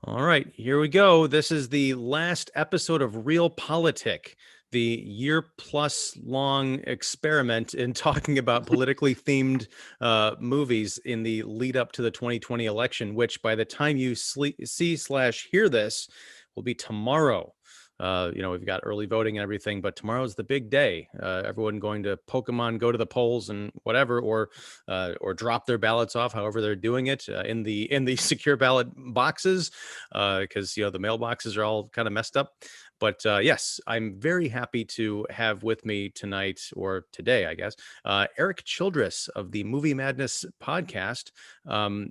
All right, here we go. This is the last episode of Reelpolitik, the year-plus long experiment in talking about politically themed movies in the lead up to the 2020 election, which by the time you see/hear this will be tomorrow. We've got early voting and everything, but tomorrow's the big day. Everyone going to Pokemon, go to the polls and whatever, or drop their ballots off, however they're doing it in the secure ballot boxes, because the mailboxes are all kind of messed up. But yes, I'm very happy to have with me tonight, or today, I guess, Erik Childress of the Movie Madness podcast.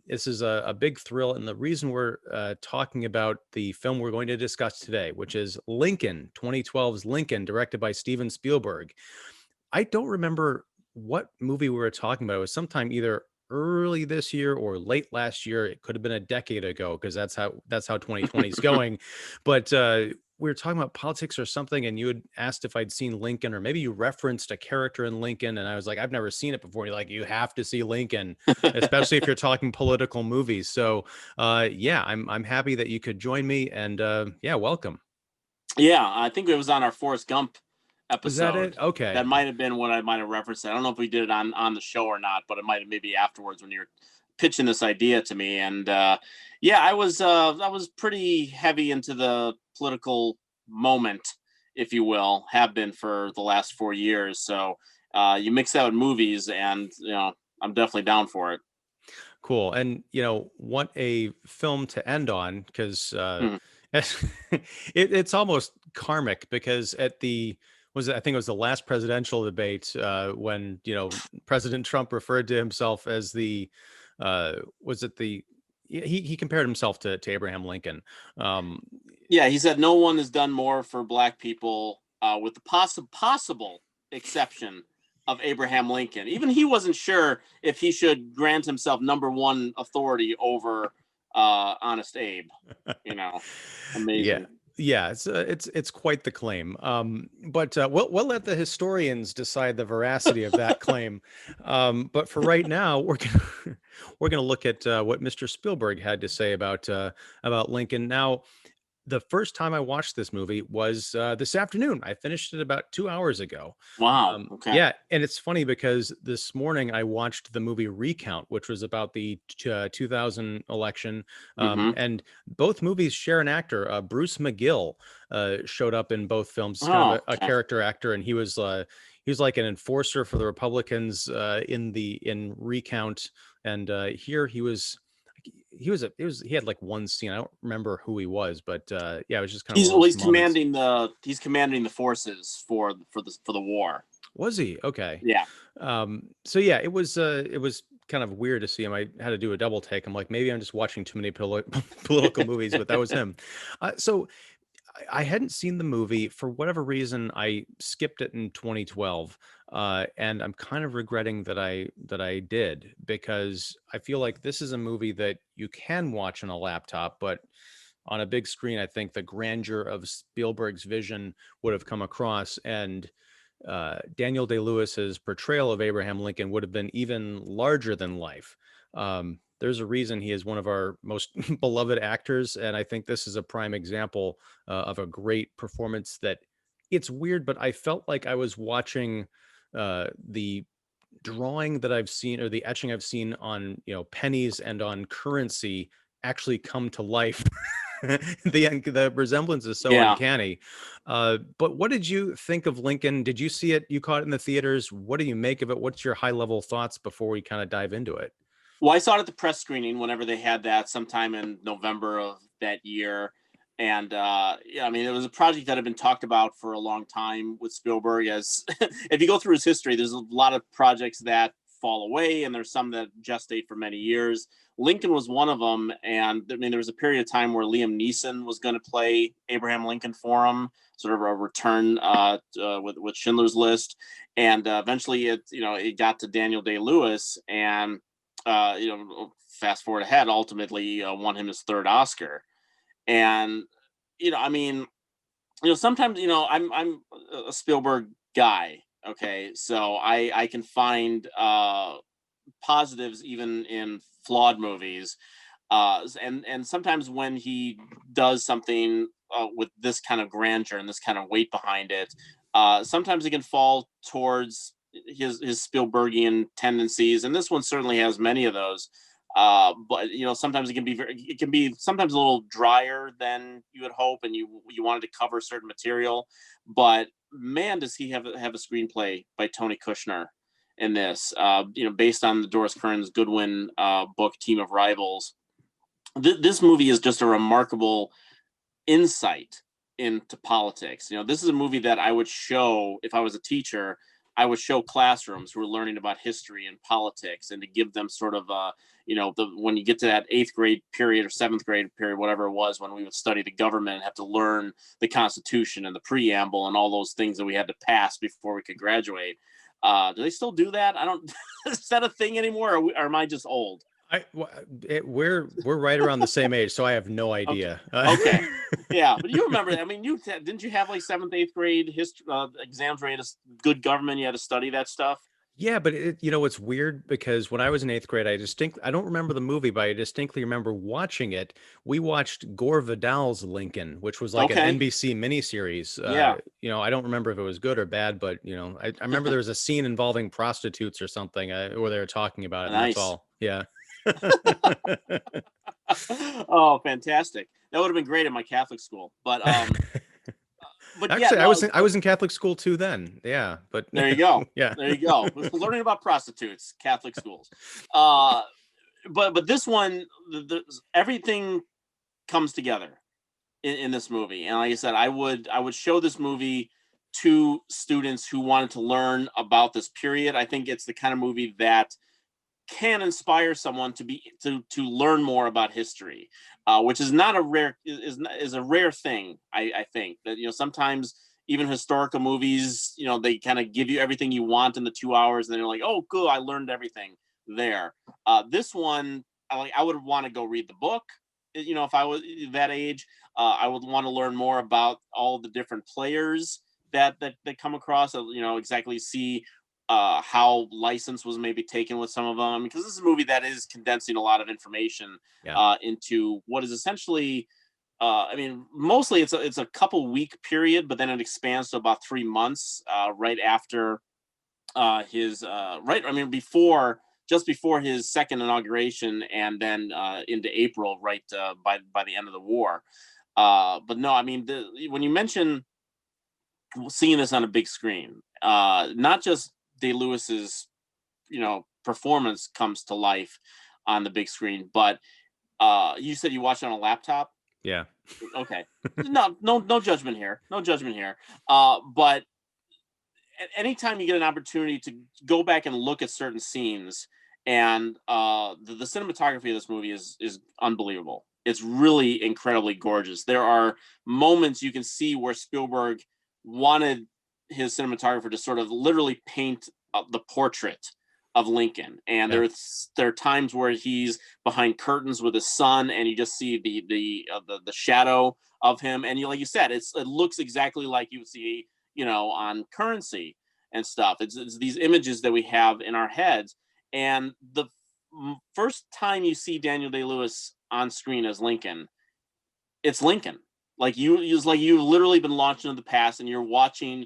This is a big thrill, and the reason we're talking about the film we're going to discuss today, which is Lincoln, 2012's Lincoln, directed by Steven Spielberg. I don't remember what movie we were talking about. It was sometime either early this year or late last year. It could have been a decade ago, because that's how 2020 is going. But we were talking about politics or something, and you had asked if I'd seen Lincoln, or maybe you referenced a character in Lincoln, and I was like, I've never seen it before. And you're like, you have to see Lincoln, especially if you're talking political movies. So yeah, I'm happy that you could join me, and yeah, welcome. Yeah, I think it was on our Forrest Gump Was that episode. it? Okay. That might have been what I might have referenced. I don't know if we did it on the show or not, but it might have maybe afterwards when you were pitching this idea to me. And yeah, I was pretty heavy into the political moment, if you will, have been for the last 4 years. So you mix that with movies, and I'm definitely down for it. Cool. And what a film to end on, because Hmm. it's almost karmic, because at the was it, I think it was the last presidential debate, when President Trump referred to himself as the was it the he compared himself to Abraham Lincoln. Um, Yeah, he said no one has done more for Black people, with the possible exception of Abraham Lincoln. Even he wasn't sure if he should grant himself number one authority over Honest Abe. You know, yeah. amazing. Yeah, it's quite the claim. But we'll let the historians decide the veracity of that claim. But for right now, we're gonna we're gonna look at what Mr. Spielberg had to say about Lincoln. Now, the first time I watched this movie was this afternoon. I finished it about 2 hours ago. Wow. Okay. Yeah, and it's funny because this morning I watched the movie Recount, which was about the 2000 election, Mm-hmm. and both movies share an actor. Bruce McGill showed up in both films, kind of Oh, a okay. character actor, and he was like an enforcer for the Republicans in Recount, and here he had like one scene. I don't remember who he was, but yeah, it was just kind of He's one of well, those moments. he's commanding the forces for the war. Was he? Okay. Yeah. So yeah, it was kind of weird to see him. I had to do a double take. I'm like, maybe I'm just watching too many political movies, but that was him. So I hadn't seen the movie for whatever reason. I skipped it in 2012, and I'm kind of regretting that I did, because I feel like this is a movie that you can watch on a laptop, but on a big screen, I think the grandeur of Spielberg's vision would have come across, and Daniel Day-Lewis's portrayal of Abraham Lincoln would have been even larger than life. There's a reason he is one of our most beloved actors, and I think this is a prime example of a great performance. That it's weird, but I felt like I was watching the drawing that I've seen, or the etching I've seen on pennies and on currency, actually come to life. The resemblance is so Yeah. uncanny. But what did you think of Lincoln? Did you see it? You caught it in the theaters. What do you make of it? What's your high level thoughts before we kind of dive into it? Well, I saw it at the press screening whenever they had that sometime in November of that year. And yeah, I mean, it was a project that had been talked about for a long time with Spielberg. As if you go through his history, there's a lot of projects that fall away, and there's some that gestate for many years. Lincoln was one of them, and I mean, there was a period of time where Liam Neeson was going to play Abraham Lincoln for him, sort of a return with Schindler's List, and eventually it got to Daniel Day Lewis, and fast forward ahead, ultimately won him his third Oscar. And I mean, sometimes I'm a Spielberg guy. Okay, so I can find positives even in flawed movies. And sometimes when he does something with this kind of grandeur and this kind of weight behind it, sometimes it can fall towards his Spielbergian tendencies, and this one certainly has many of those. But sometimes it can be sometimes a little drier than you would hope, and you wanted to cover certain material. But man, does he have a screenplay by Tony Kushner in this? Based on the Doris Kearns Goodwin book Team of Rivals. This movie is just a remarkable insight into politics. This is a movie that I would show if I was a teacher. I would show classrooms who are learning about history and politics, and to give them sort of when you get to that 8th grade period or 7th grade period, whatever it was, when we would study the government and have to learn the Constitution and the preamble and all those things that we had to pass before we could graduate. Do they still do that? I don't. Is that a thing anymore, or am I just old? We're right around the same age, so I have no idea. Okay. Yeah, but you remember that? I mean, didn't you have like 7th, 8th grade history exams where you had good government? You had to study that stuff. Yeah, but it's weird because when I was in 8th grade, I don't remember the movie, but I distinctly remember watching it. We watched Gore Vidal's Lincoln, which was like an Okay. NBC miniseries. Yeah. I don't remember if it was good or bad, but I remember there was a scene involving prostitutes or something where they were talking about it, and that's Nice. all. Yeah. Oh, fantastic! That would have been great in my Catholic school, but yeah, Actually, no. I was in Catholic school too then. Yeah, but There you go. yeah. There you go. Learning about prostitutes, Catholic schools. But this one, everything comes together in this movie, and like I said, I would show this movie to students who wanted to learn about this period. I think it's the kind of movie that can inspire someone to learn more about history, which is not a rare is a rare thing. I think that sometimes even historical movies, they kind of give you everything you want in the 2 hours, and then you're like, oh, cool, I learned everything there. This one, I would want to go read the book. If I was that age, I would want to learn more about all the different players that come across. Exactly see how license was maybe taken with some of them, because this is a movie that is condensing a lot of information Yeah. into what is essentially mostly it's a couple week period, but then it expands to about 3 months right after his right I mean before just before his second inauguration, and then into April, right by the end of the war. But no, I mean, when you mention seeing this on a big screen, not just Day Lewis's performance comes to life on the big screen, but you said you watched it on a laptop. Yeah. Okay. No judgment here. No judgment here. But anytime you get an opportunity to go back and look at certain scenes, and the cinematography of this movie is unbelievable. It's really incredibly gorgeous. There are moments you can see where Spielberg wanted his cinematographer to sort of literally paint the portrait of Lincoln, and Yeah. there are times where he's behind curtains with his son, and you just see the shadow of him, and like you said, it looks exactly like you would see on Currency and stuff. It's these images that we have in our heads, and the first time you see Daniel Day-Lewis on screen as Lincoln, it's Lincoln. It's like you've literally been launched into the past, and you're watching,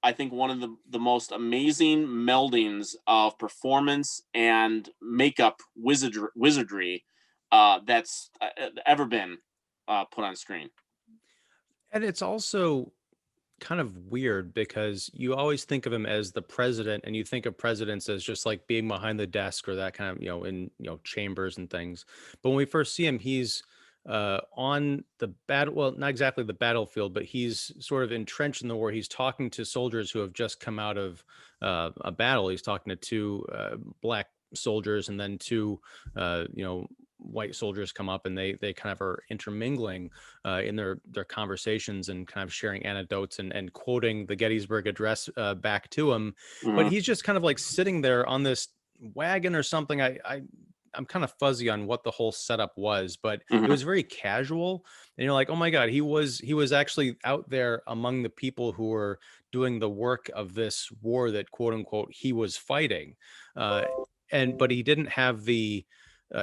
I think, one of the most amazing meldings of performance and makeup wizardry that's ever been put on screen. And it's also kind of weird because you always think of him as the president, and you think of presidents as just like being behind the desk or that kind of, in, chambers and things. But when we first see him, he's on the battle, well, not exactly the battlefield, but he's sort of entrenched in the war. He's talking to soldiers who have just come out of a battle. He's talking to two black soldiers, and then two white soldiers come up, and they kind of are intermingling in their conversations, and kind of sharing anecdotes, and quoting the Gettysburg Address back to him. But Mm-hmm. he's just kind of like sitting there on this wagon or something. I'm kind of fuzzy on what the whole setup was, but it Mm-hmm. was very casual. And you're like, oh my God, he was actually out there among the people who were doing the work of this war that, quote unquote, he was fighting. But he didn't have the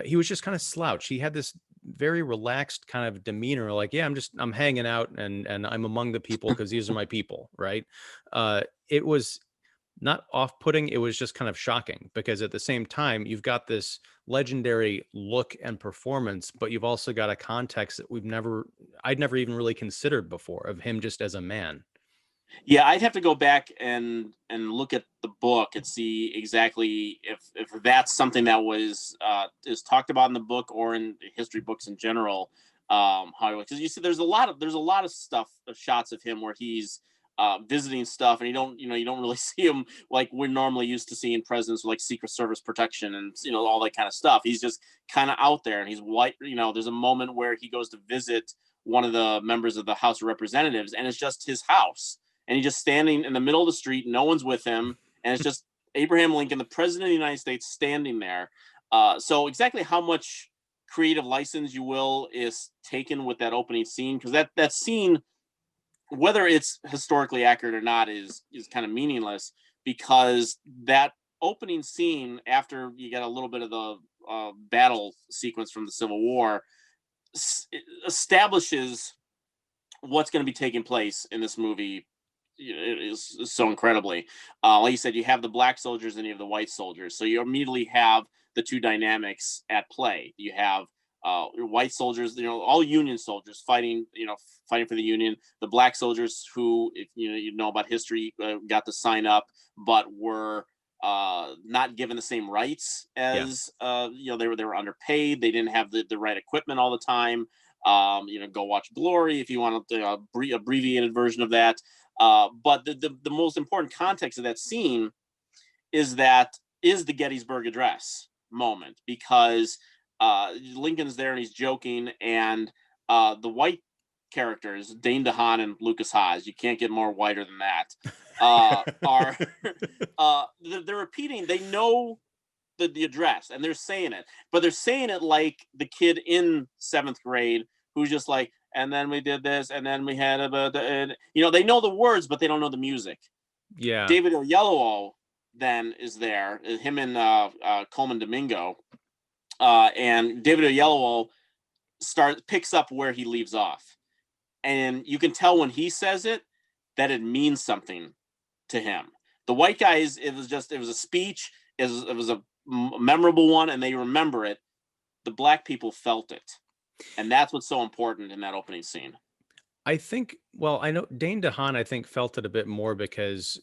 he was just kind of slouched. He had this very relaxed kind of demeanor, like, yeah, I'm hanging out and I'm among the people because these are my people, right? It was not off-putting, it was just kind of shocking because at the same time you've got this legendary look and performance, but you've also got a context that I'd never even really considered before of him just as a man. Yeah, I'd have to go back and look at the book and see exactly if that's something that was is talked about in the book or in history books in general. How, because you see, there's a lot of stuff, of shots of him where he's visiting stuff, and you don't really see him like we're normally used to seeing presidents with like Secret Service protection and all that kind of stuff. He's just kind of out there, and he's white. There's a moment where he goes to visit one of the members of the House of Representatives, and it's just his house, and he's just standing in the middle of the street. No one's with him, and it's just Abraham Lincoln, the president of the United States, standing there. So exactly how much creative license you will is taken with that opening scene, because that scene, whether it's historically accurate or not, is kind of meaningless, because that opening scene, after you get a little bit of the battle sequence from the Civil War, establishes what's going to be taking place in this movie. It is so incredibly, like you said, you have the black soldiers and you have the white soldiers, so you immediately have the two dynamics at play. You have white soldiers, all Union soldiers fighting, fighting for the Union. The black soldiers who, if you know about history, got to sign up, but were not given the same rights Yeah. as they were underpaid. They didn't have the right equipment all the time. Go watch Glory if you want a abbreviated version of that. But the most important context of that scene is the Gettysburg Address moment, because Lincoln's there and he's joking, and the white characters, Dane DeHaan and Lucas Haas, you can't get more whiter than that, are they're repeating. They know the address and they're saying it, but they're saying it like the kid in seventh grade who's just like, and then we did this, and then we had they know the words, but they don't know the music. Yeah. David Oyelowo then is there, him and Coleman Domingo, and David Oyelowo picks up where he leaves off, and you can tell when he says it that it means something to him. The white guys, it was a speech, it was a memorable one, and they remember it. The black people felt it, and that's what's so important in that opening scene. I think, well, I know Dane DeHaan, I think, felt it a bit more because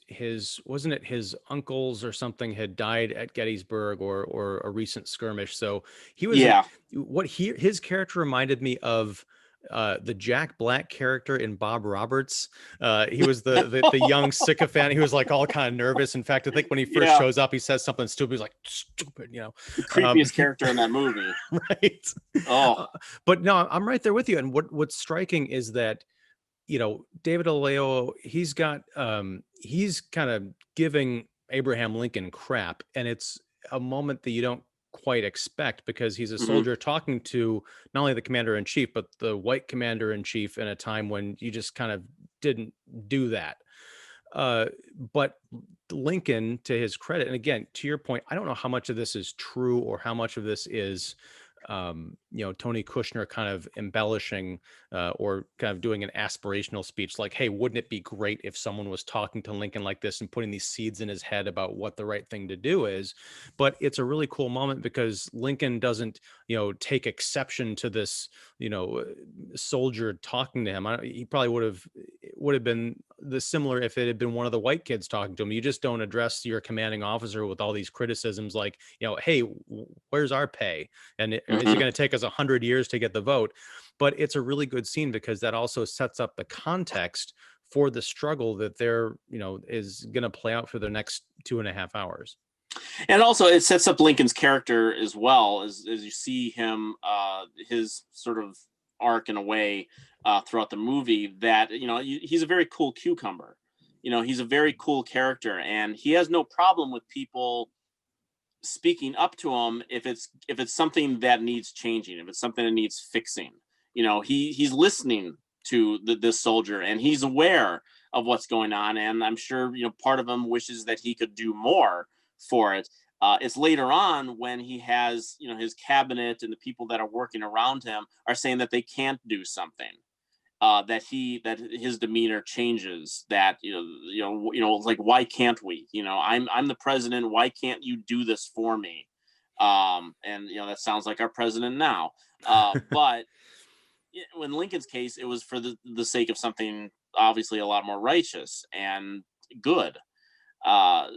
wasn't it his uncles or something had died at Gettysburg or a recent skirmish. So he was Yeah. his character reminded me of the Jack Black character in Bob Roberts. He was the young sycophant. He was like all kind of nervous. In fact, I think when he first shows up, he says something stupid. He's like, stupid, the creepiest character in that movie. Right. Oh, but no, I'm right there with you. And what's striking is that, David Oyelowo, he's kind of giving Abraham Lincoln crap, and it's a moment that you don't quite expect because he's a soldier talking to not only the commander in chief, but the white commander in chief in a time when you just kind of didn't do that. But Lincoln, to his credit, and again, to your point, I don't know how much of this is true or how much of this is Tony Kushner kind of embellishing or kind of doing an aspirational speech like, hey, wouldn't it be great if someone was talking to Lincoln like this and putting these seeds in his head about what the right thing to do is. But it's a really cool moment because Lincoln doesn't, take exception to this, soldier talking to him. He probably would have been the similar if it had been one of the white kids talking to him. You just don't address your commanding officer with all these criticisms like, hey, where's our pay? And is it going to take us 100 years to get the vote? But it's a really good scene because that also sets up the context for the struggle that is going to play out for the next 2.5 hours. And also it sets up Lincoln's character as well, as you see him, his sort of arc in a way throughout the movie, that, he's a very cool cucumber. He's a very cool character, and he has no problem with people speaking up to him if it's something that needs changing, if it's something that needs fixing. He's listening to this soldier, and he's aware of what's going on, and I'm sure part of him wishes that he could do more for it. It's later on when he has, his cabinet and the people that are working around him are saying that they can't do something. That his demeanor changes. That like, why can't we? I'm the president. Why can't you do this for me? And that sounds like our president now. But in Lincoln's case, it was for the sake of something obviously a lot more righteous and good.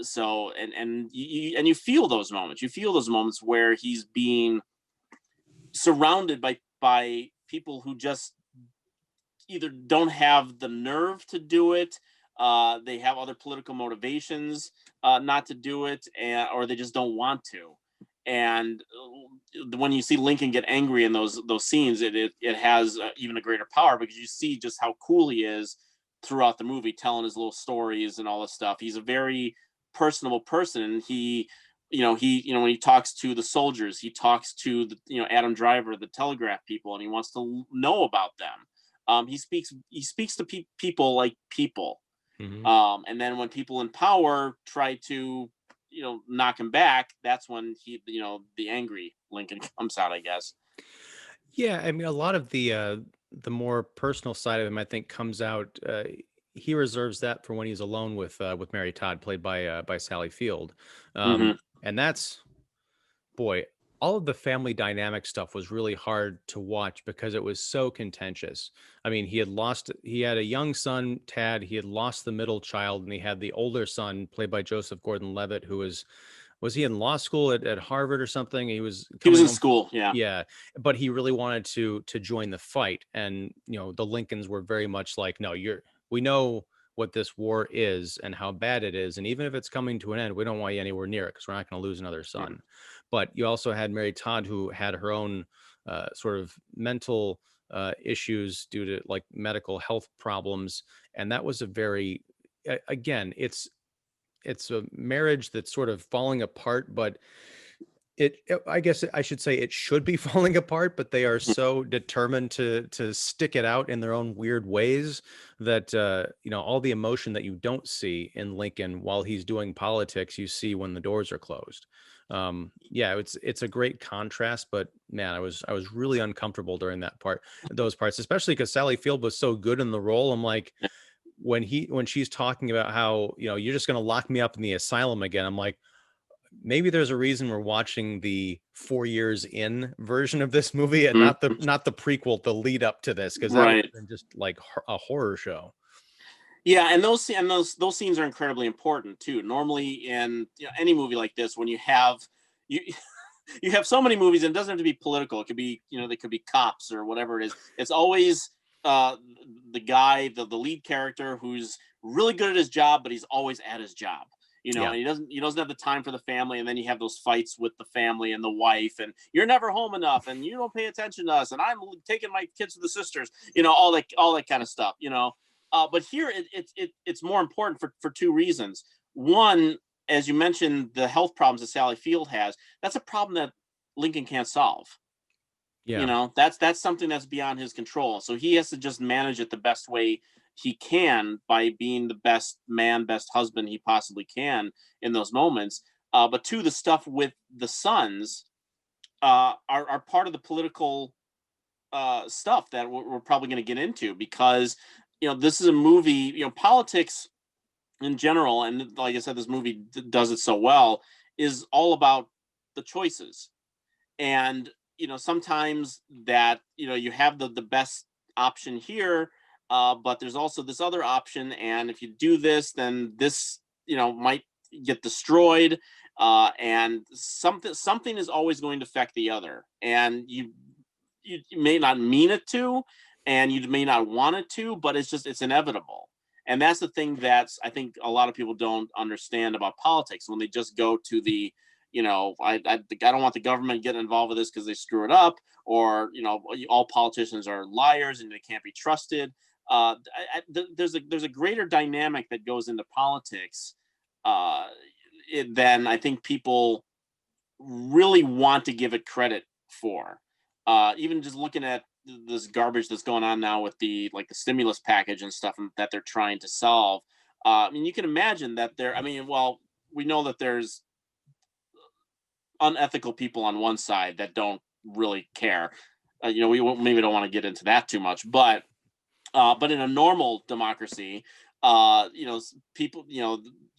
So and you feel those moments. You feel those moments where he's being surrounded by people who just either don't have the nerve to do it, they have other political motivations not to do it, or they just don't want to. And when you see Lincoln get angry in those scenes, it has even a greater power, because you see just how cool he is throughout the movie, telling his little stories and all this stuff. He's a very personable person, and when he talks to the soldiers, he talks to the Adam Driver, the telegraph people, and he wants to know about them. He speaks to people like people. Mhm. And then when people in power try to knock him back, that's when the angry Lincoln comes out, I guess. Yeah, I mean, a lot of the more personal side of him, I think, comes out. He reserves that for when he's alone with Mary Todd, played by Sally Field, Hmm. and that's, boy, all of the family dynamic stuff was really hard to watch because it was so contentious. I mean, he had a young son, Tad, he had lost the middle child, and he had the older son, played by Joseph Gordon-Levitt, who was he in law school at Harvard or something? He was He was coming in home. school, yeah. Yeah, but he really wanted to join the fight, and the Lincolns were very much like, no, we know what this war is and how bad it is, and even if it's coming to an end, we don't want you anywhere near it because we're not going to lose another Mhm. son. But you also had Mary Todd, who had her own sort of mental issues due to like medical health problems, and that was a very again, it's a marriage that's sort of falling apart, but I guess I should say it should be falling apart, but they are so determined to stick it out in their own weird ways that all the emotion that you don't see in Lincoln while he's doing politics, you see when the doors are closed. Yeah, it's a great contrast, but man, I was really uncomfortable during those parts, especially because Sally Field was so good in the role. I'm like, when she's talking about how you're just going to lock me up in the asylum again, I'm like, maybe there's a reason we're watching the 4 years in version of this movie and not the Mhm. not the prequel, the lead up to this, because that would Right. have been just like a horror show. Yeah, and those scenes are incredibly important too. Normally in any movie like this, when you you have so many movies, and it doesn't have to be political. It could be, they could be cops or whatever it is. It's always uh, the guy, the lead character, who's really good at his job, but he's always at his job. Yeah. And he doesn't have the time for the family, and then you have those fights with the family and the wife, and you're never home enough, and you don't pay attention to us, and I'm taking my kids to the sisters, all that kind of stuff. But here it's more important for two reasons. One, as you mentioned, the health problems that Sally Field has, that's a problem that Lincoln can't solve. Yeah. That's something that's beyond his control. So he has to just manage it the best way he can by being the best man, best husband he possibly can in those moments. But two, the stuff with the sons are part of the political stuff that we're probably going to get into, because this is a movie. Politics in general, and like I said, this movie does it so well, is all about the choices. And sometimes that you have the best option here, but there's also this other option, and if you do this, then this might get destroyed. And something is always going to affect the other, and you may not mean it to, and you may not want it to, but it's inevitable. And that's the thing that's, I think, a lot of people don't understand about politics, when they just go to the I don't want the government getting involved with this because they screw it up, or all politicians are liars and they can't be trusted. There's a greater dynamic that goes into politics uh, than I think people really want to give it credit for. Even just looking at this garbage that's going on now with the stimulus package and stuff that they're trying to solve. I mean, you can imagine that there. I mean, well, we know that there's unethical people on one side that don't really care. We maybe don't want to get into that too much, but in a normal democracy, people,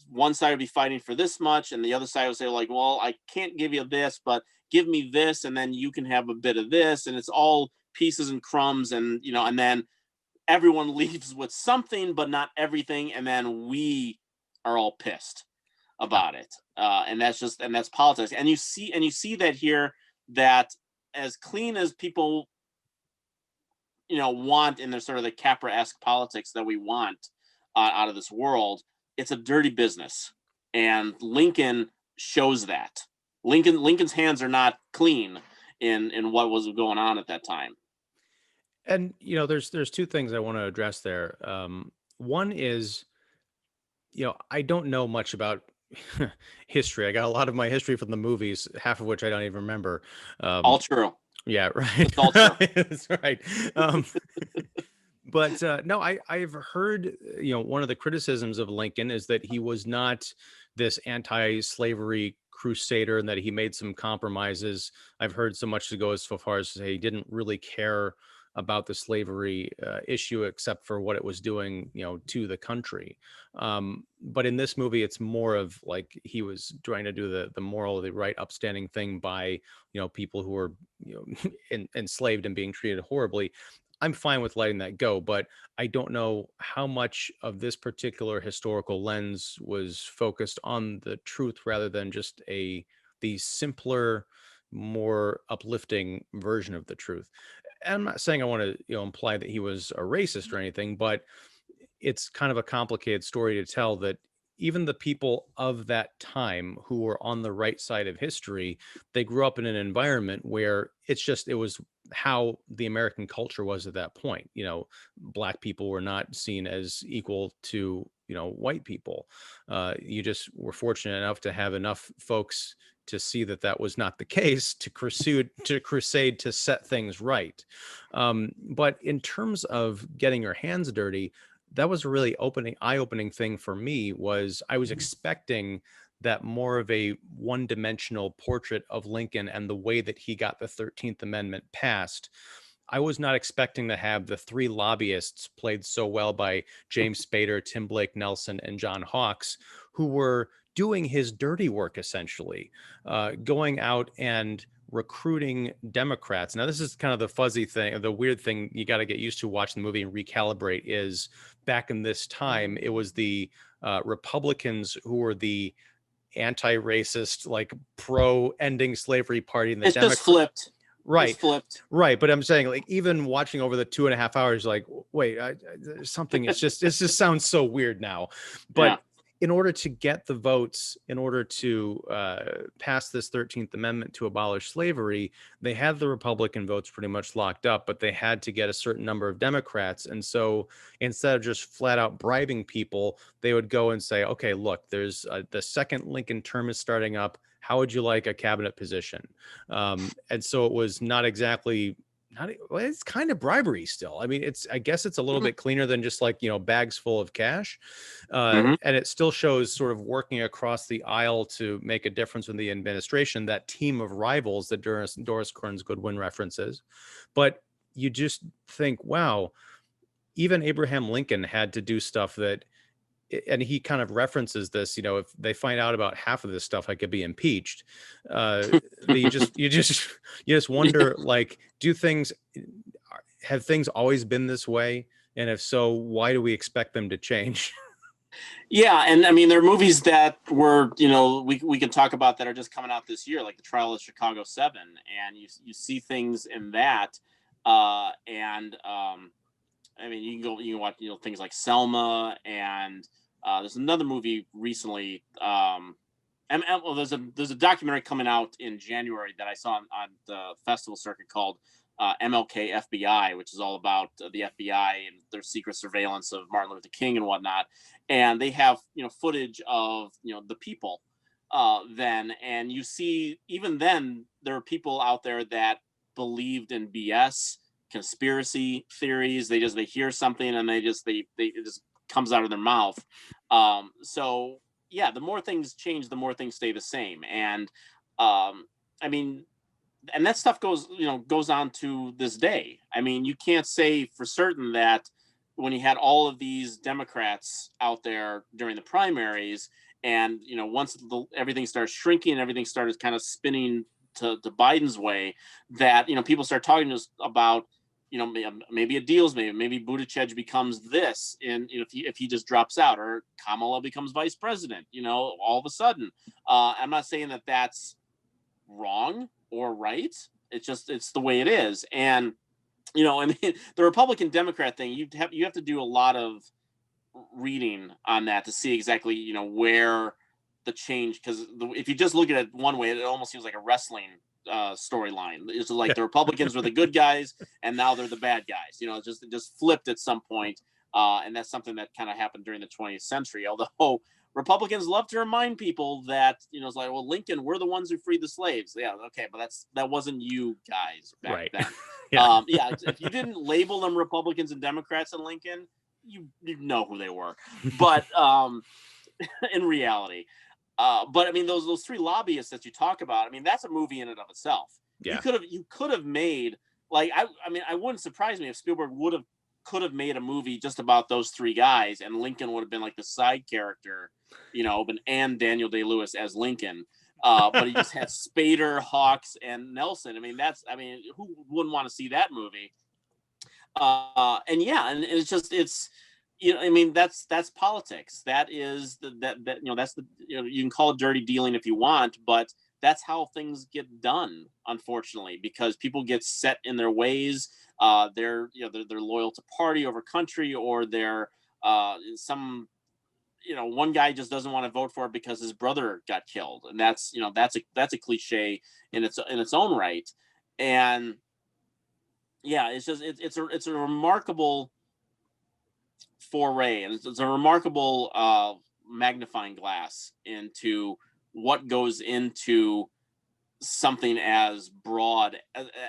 one side would be fighting for this much, and the other side would say like, well, I can't give you this, but give me this, and then you can have a bit of this, and it's all pieces and crumbs, and then everyone leaves with something, but not everything, and then we are all pissed Yeah. about it, and that's politics, and you see that here, that as clean as people want in their sort of the Capra-esque politics that we want out of this world, it's a dirty business, and Lincoln shows that. Lincoln's hands are not clean in what was going on at that time. And there's two things I want to address there. One is, I don't know much about history. I got a lot of my history from the movies, half of which I don't even remember. All Um, true. yeah, right. It's all true. That's right. Um, but no, I've heard, one of the criticisms of Lincoln is that he was not this anti-slavery crusader and that he made some compromises. I've heard so much to go as far as to say he didn't really care about the slavery issue except for what it was doing, to the country. But in this movie, it's more of like he was trying to do the moral, the right, upstanding thing by, people who were, enslaved and being treated horribly. I'm fine with letting that go, but I don't know how much of this particular historical lens was focused on the truth rather than just the simpler, more uplifting version of the truth. And I'm not saying I want to, imply that he was a racist or anything, but it's kind of a complicated story to tell that even the people of that time who were on the right side of history, they grew up in an environment where it was how the American culture was at that point. Black people were not seen as equal to, white people. You just were fortunate enough to have enough folks to see that that was not the case, to crusade to set things right. But in terms of getting your hands dirty, that was a really eye-opening thing for me. Was I was expecting that more of a one-dimensional portrait of Lincoln and the way that he got the 13th Amendment passed. I was not expecting to have the three lobbyists played so well by James Spader, Tim Blake Nelson, and John Hawkes, who were doing his dirty work essentially, going out and recruiting Democrats. Now, this is kind of the fuzzy thing, the weird thing you got to get used to watching the movie and recalibrate is back in this time, it was the Republicans who were the anti-racist, like pro-ending slavery party, and the It's just Democrat. flipped. Right. It's flipped. Right. But I'm saying, like, even watching over the 2.5 hours, like, wait, there's something, it just sounds so weird now. But Yeah. in order to get the votes, in order to pass this 13th Amendment to abolish slavery, they had the Republican votes pretty much locked up, but they had to get a certain number of Democrats. And so instead of just flat out bribing people, they would go and say, okay, look, there's the second Lincoln term is starting up. How would you like a cabinet position? And so it was not exactly well, it's kind of bribery still. I mean, I guess it's a little bit cleaner than just like, bags full of cash. And it still shows sort of working across the aisle to make a difference in the administration, that team of rivals that Doris Kearns Goodwin references. But you just think, wow, even Abraham Lincoln had to do stuff that, and he kind of references this, if they find out about half of this stuff, I could be impeached. You just wonder, like, have things always been this way? And if so, why do we expect them to change? Yeah, and I mean, there are movies that were, we can talk about that are just coming out this year, like the Trial of Chicago 7, and you see things in that, and I mean, you can watch, things like Selma, and there's another movie recently. Well, there's a documentary coming out in January that I saw on the festival circuit called MLK FBI, which is all about the FBI and their secret surveillance of Martin Luther King and whatnot. And they have footage of the people then, and you see even then there are people out there that believed in BS, conspiracy theories. They hear something and it just comes out of their mouth. So yeah, the more things change, the more things stay the same. And I mean, and that stuff goes on to this day. I mean, you can't say for certain that when you had all of these Democrats out there during the primaries, and once everything started shrinking, everything started kind of spinning to Biden's way, that people start talking to us about maybe a deals, maybe Buttigieg becomes this, and if he just drops out, or Kamala becomes vice president, all of a sudden. I'm not saying that that's wrong or right. It's the way it is. And I mean, the Republican Democrat thing, you have to do a lot of reading on that to see exactly where the change, because if you just look at it one way, it almost seems like a wrestling storyline. It's like the Republicans were the good guys and now they're the bad guys. It just flipped at some point. And that's something that kind of happened during the 20th century. Although Republicans love to remind people that it's like, well, Lincoln, we're the ones who freed the slaves. Yeah, okay, but that wasn't you guys back then. Yeah, if you didn't label them Republicans and Democrats in Lincoln, you know who they were. But in reality, but I mean, those three lobbyists that you talk about, I mean, that's a movie in and of itself. Yeah. You could have made, like, I mean, I wouldn't surprise me if Spielberg could have made a movie just about those three guys, and Lincoln would have been like the side character, and Daniel Day-Lewis as Lincoln. But he just had Spader, Hawks, and Nelson. I mean, who wouldn't want to see that movie? And yeah, and it's I mean, that's politics. That is that's you can call it dirty dealing if you want, but that's how things get done, unfortunately, because people get set in their ways. They're loyal to party over country, or they're some one guy just doesn't want to vote for it because his brother got killed, and that's a cliche in its own right. And yeah, it's a remarkable foray, and it's a remarkable magnifying glass into what goes into something as broad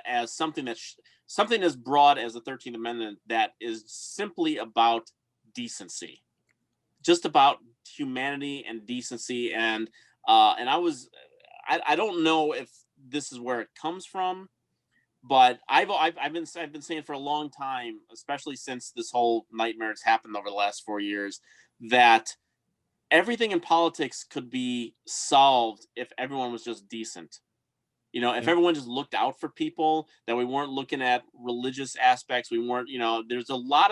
as something as broad as the 13th Amendment, that is simply about decency, just about humanity and decency. And I don't know if this is where it comes from, but I've been saying for a long time, especially since this whole nightmare has happened over the last 4 years, that everything in politics could be solved if everyone was just decent. If everyone just looked out for people, that we weren't looking at religious aspects, we weren't, there's a lot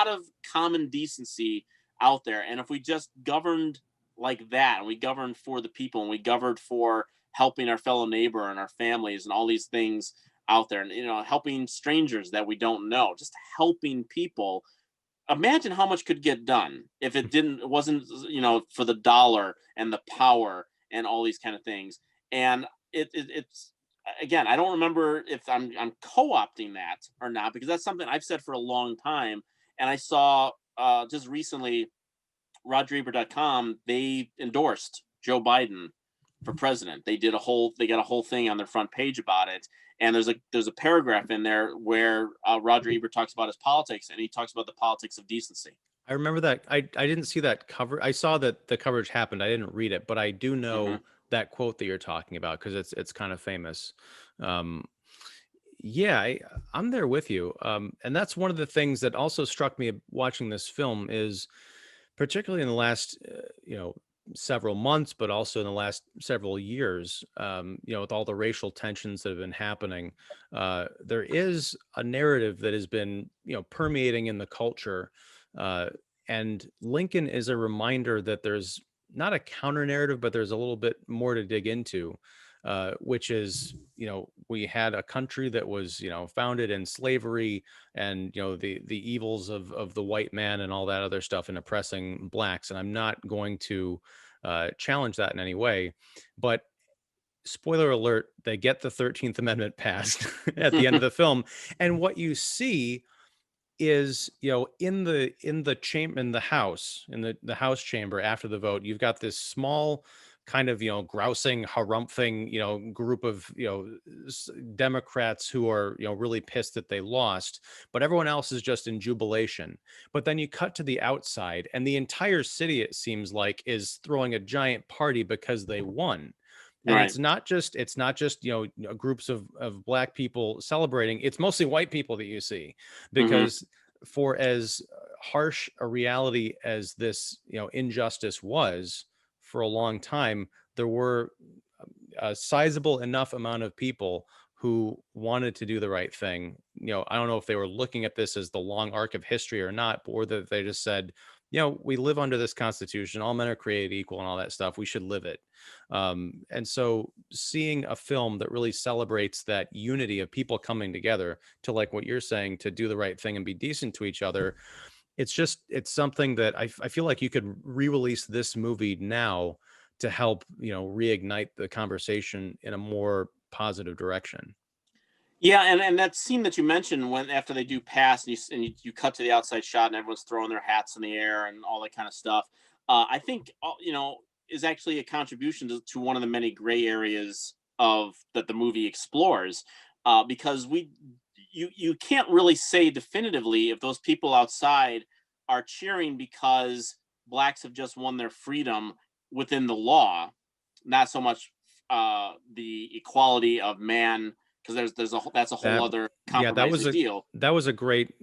of common decency out there. And if we just governed like that, and we governed for the people, and we governed for helping our fellow neighbor and our families and all these things out there, and helping strangers that we don't know, just helping people, imagine how much could get done if it wasn't for the dollar and the power and all these kind of things. And it's again, I don't remember if I'm co-opting that or not, because that's something I've said for a long time. And I saw just recently, RogerEbert.com, they endorsed Joe Biden for president. They got a whole thing on their front page about it. And there's a paragraph in there where Roger Ebert talks about his politics, and he talks about the politics of decency. I remember that. I didn't see that cover. I saw that the coverage happened. I didn't read it, but I do know that quote that you're talking about, because it's kind of famous. Yeah, I'm there with you. And that's one of the things that also struck me watching this film is, particularly in the last, several months, but also in the last several years, with all the racial tensions that have been happening, there is a narrative that has been, permeating in the culture. And Lincoln is a reminder that there's not a counter narrative, but there's a little bit more to dig into, which is, we had a country that was, founded in slavery, and, the evils of the white man and all that other stuff, and oppressing blacks. And I'm not going to challenge that in any way, but spoiler alert, they get the 13th Amendment passed at the end of the film. And what you see is, in the house, in the House chamber after the vote, you've got this small kind of, grousing, harumphing, group of, Democrats who are, really pissed that they lost, but everyone else is just in jubilation. But then you cut to the outside, and the entire city, it seems like, is throwing a giant party because they won. And Right. it's not just, groups of black people celebrating. It's mostly white people that you see, Hmm. because for as harsh a reality as this, injustice was for a long time, there were a sizable enough amount of people who wanted to do the right thing. I don't know if they were looking at this as the long arc of history or not, or that they just said, we live under this constitution, all men are created equal and all that stuff. We should live it. And so seeing a film that really celebrates that unity of people coming together to, like what you're saying, to do the right thing and be decent to each other, it's something that I feel like you could re-release this movie now to help, reignite the conversation in a more positive direction. Yeah, and that scene that you mentioned, when after they do pass and you cut to the outside shot and everyone's throwing their hats in the air and all that kind of stuff, I think is actually a contribution to one of the many gray areas of that the movie explores, because you can't really say definitively if those people outside are cheering because blacks have just won their freedom within the law, not so much the equality of man, because that's a whole That other yeah, compromising deal. that was a great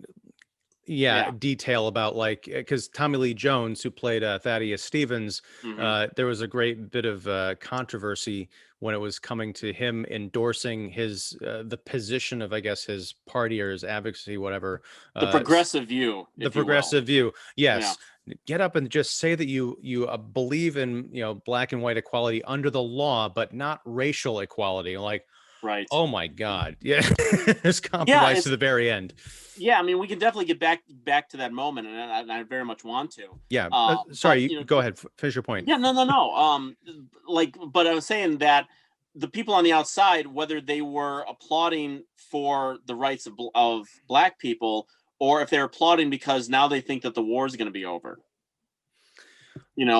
Yeah. detail about, like, because Tommy Lee Jones, who played Thaddeus Stevens, Hmm. there was a great bit of controversy when it was coming to him endorsing his the position of, I guess, his party or his advocacy, whatever. The uh, progressive view, the if you will. progressive view, Yeah. yes. Get up and just say that you believe in, black and white equality under the law, but not racial equality. Like, Right. oh my god, yeah. There's Yeah. compromise to the very end. Yeah. I mean, we can definitely get back to that moment, and I very much want to. Yeah, But sorry, go ahead, finish your point. yeah, no, no, no. But I was saying that the people on the outside, whether they were applauding for the rights of black people, or if they're applauding because now they think that the war is going to be over,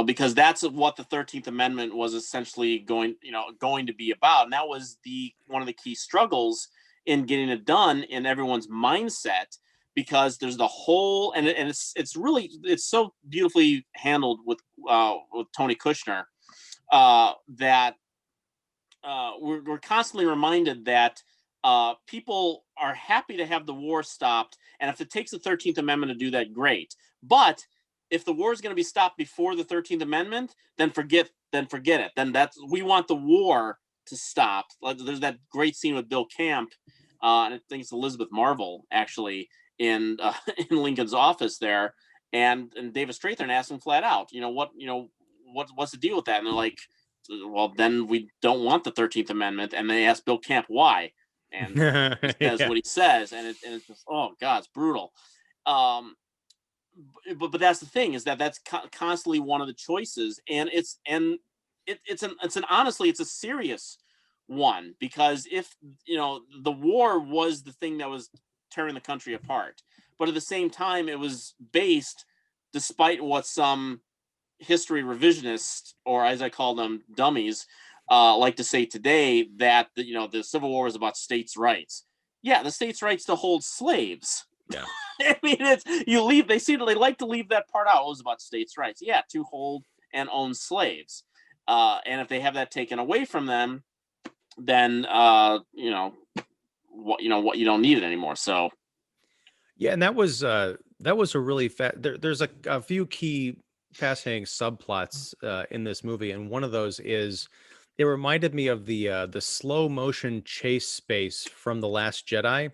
because that's what the 13th Amendment was essentially going to be about. And that was the one of the key struggles in getting it done in everyone's mindset, because there's the whole, and it's so beautifully handled with Tony Kushner, that we're constantly reminded that people are happy to have the war stopped, and if it takes the 13th Amendment to do that, great. But if the war is going to be stopped before the 13th Amendment, then forget it. Then we want the war to stop. Like, there's that great scene with Bill Camp, and I think it's Elizabeth Marvel actually in in Lincoln's office there, and David Strathairn asks him flat out, what's the deal with that? And they're like, well, then we don't want the 13th Amendment. And they ask Bill Camp why, and he says Yeah. what he says, and it's just, oh god, it's brutal. Um, but that's the thing, is that that's constantly one of the choices, and it's an honestly, it's a serious one, because if the war was the thing that was tearing the country apart, but at the same time it was based, despite what some history revisionists, or as I call them, dummies, like to say today, that the Civil War was about states' rights. Yeah, the states' rights to hold slaves. Yeah. I mean, it's you leave. They like to leave that part out. It was about states' rights. Yeah, to hold and own slaves. And if they have that taken away from them, then what you don't need it anymore. So Yeah, and that was a really there's a few key fascinating subplots in this movie, and one of those is, it reminded me of the slow motion chase space from The Last Jedi,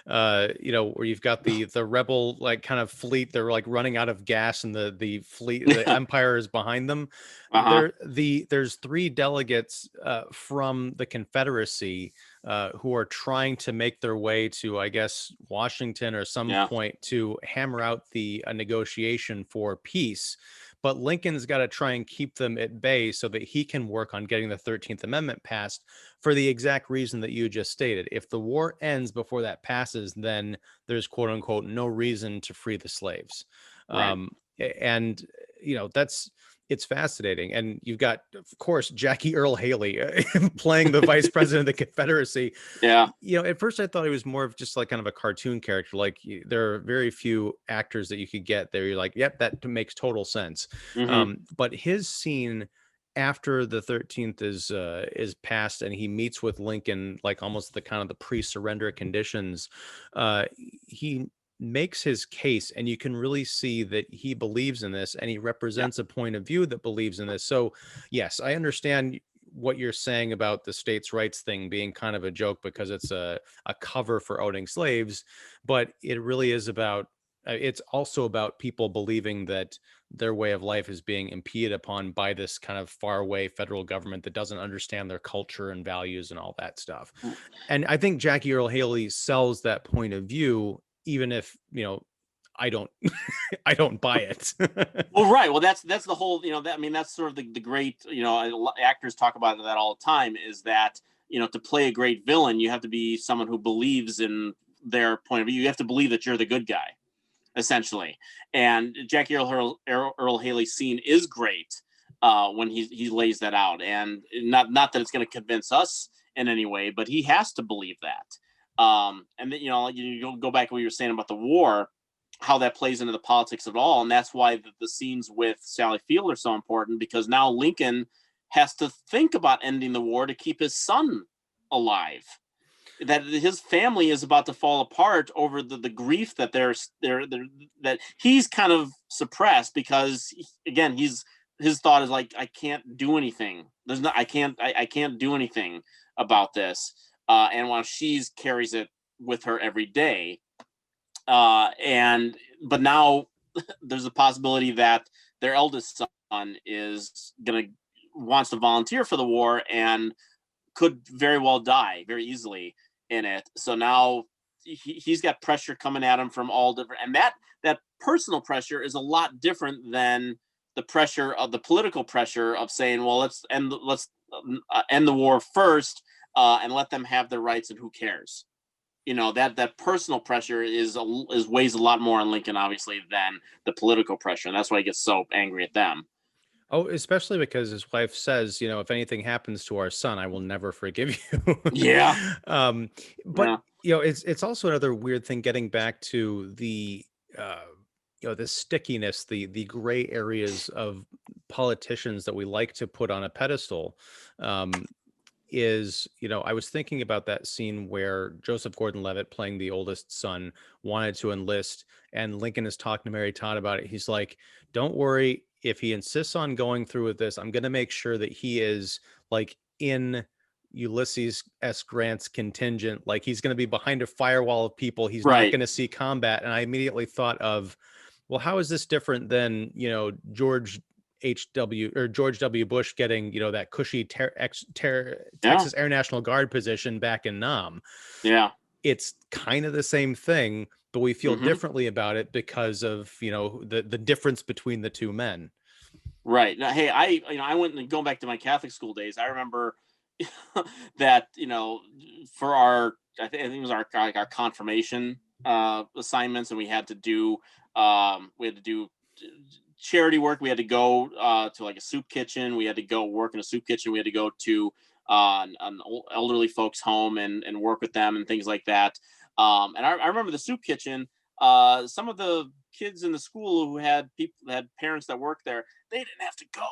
where you've got the rebel, like, kind of fleet. They're like running out of gas, and the fleet, the uh Empire is behind them. huh. There's three delegates from the Confederacy who are trying to make their way to, I guess, Washington or some Yeah. point, to hammer out the a negotiation for peace. But Lincoln's got to try and keep them at bay so that he can work on getting the 13th Amendment passed, for the exact reason that you just stated. If the war ends before that passes, then there's, quote unquote, no reason to free the slaves. Right. And that's, it's fascinating. And you've got, of course, Jackie Earl Haley playing the vice president of the Confederacy. Yeah. At first I thought he was more of just like kind of a cartoon character. Like, there are very few actors that you could get there. You're like, yep, that makes total sense. Hmm. But his scene after the 13th is passed and he meets with Lincoln, like almost the kind of the pre-surrender conditions, he makes his case, and you can really see that he believes in this, and he Yeah. represents a point of view that believes in this. So yes, I understand what you're saying about the states' rights thing being kind of a joke because it's a cover for owning slaves, but it really is about it's also about people believing that their way of life is being impeded upon by this kind of faraway federal government that doesn't understand their culture and values and all that stuff. And I think Jackie Earle Haley sells that point of view, even if, I don't I don't buy it. Well, right. Well, that's the whole, that, I mean, that's sort of the great, actors talk about that all the time, is that, to play a great villain, you have to be someone who believes in their point of view. You have to believe that you're the good guy, essentially. And Jackie Earle Haley's scene is great when he lays that out. And not that it's going to convince us in any way, but he has to believe that. And then, you go back to what you were saying about the war, how that plays into the politics of it all. And that's why the scenes with Sally Field are so important, because now Lincoln has to think about ending the war to keep his son alive. That his family is about to fall apart over the grief that that he's kind of suppressed, because again, his thought is like, I can't do anything. I can't do anything about this. And while she's carries it with her every day, but now there's a possibility that their eldest son wants to volunteer for the war and could very well die very easily in it. So now he's got pressure coming at him from all different, and that personal pressure is a lot different than the pressure of the political pressure of saying, well, let's end the war first, and let them have their rights, and who cares. That personal pressure is weighs a lot more on Lincoln, obviously, than the political pressure, and that's why he gets so angry at them. Oh, especially because his wife says, if anything happens to our son, I will never forgive you. Yeah. um, but Yeah. it's also another weird thing, getting back to the uh, the stickiness, the gray areas of politicians that we like to put on a pedestal. Is, I was thinking about that scene where Joseph Gordon-Levitt, playing the oldest son, wanted to enlist, and Lincoln is talking to Mary Todd about it. He's like, don't worry, if he insists on going through with this, I'm going to make sure that he is like in Ulysses S. Grant's contingent. Like, he's going to be behind a firewall of people. He's not Right. going to see combat. And I immediately thought of, well, how is this different than, George W. Bush getting, that cushy Texas Air National Guard position back in Nam? Yeah. It's kind of the same thing, but we feel Mm-hmm. differently about it because of, the difference between the two men. Right. Now, hey, I went, and going back to my Catholic school days, I remember that, for I think it was our confirmation assignments, and we had to do charity work. We had to go to like a soup kitchen. We had to go work in a soup kitchen. We had to go to an elderly folks home and work with them and things like that. And I remember the soup kitchen. Some of the kids in the school who had parents that worked there, they didn't have to go.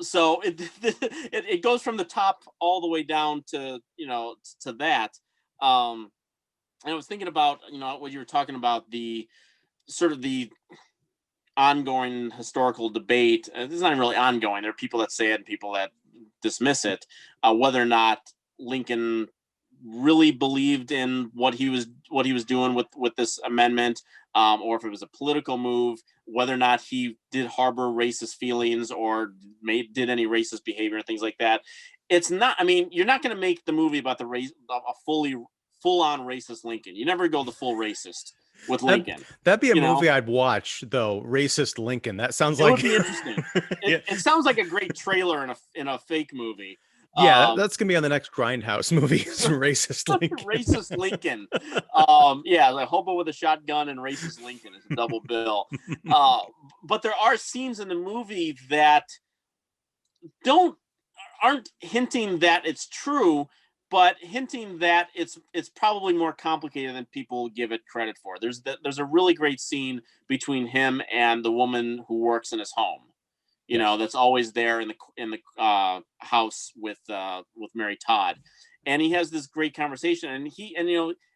So it goes from the top all the way down to to that. And I was thinking about what you were talking about, the sort of the ongoing historical debate. This is not really ongoing. There are people that say it and people that dismiss it. Whether or not Lincoln really believed in what he was doing with this amendment, or if it was a political move, whether or not he did harbor racist feelings or did any racist behavior and things like that. It's not. I mean, you're not going to make the movie about the race a full on racist Lincoln. You never go the full racist with Lincoln. That'd be a movie I'd watch, though. Racist Lincoln. That sounds like it would be interesting. It sounds like a great trailer in a fake movie. Yeah, that's gonna be on the next Grindhouse movie. Racist Lincoln. Racist Lincoln. Yeah, like hobo with a shotgun and racist Lincoln is a double bill. But there are scenes in the movie that aren't hinting that it's true, but hinting that it's probably more complicated than people give it credit for. There's a really great scene between him and the woman who works in his home. Yes. that's always there in the house with Mary Todd, and he has this great conversation, and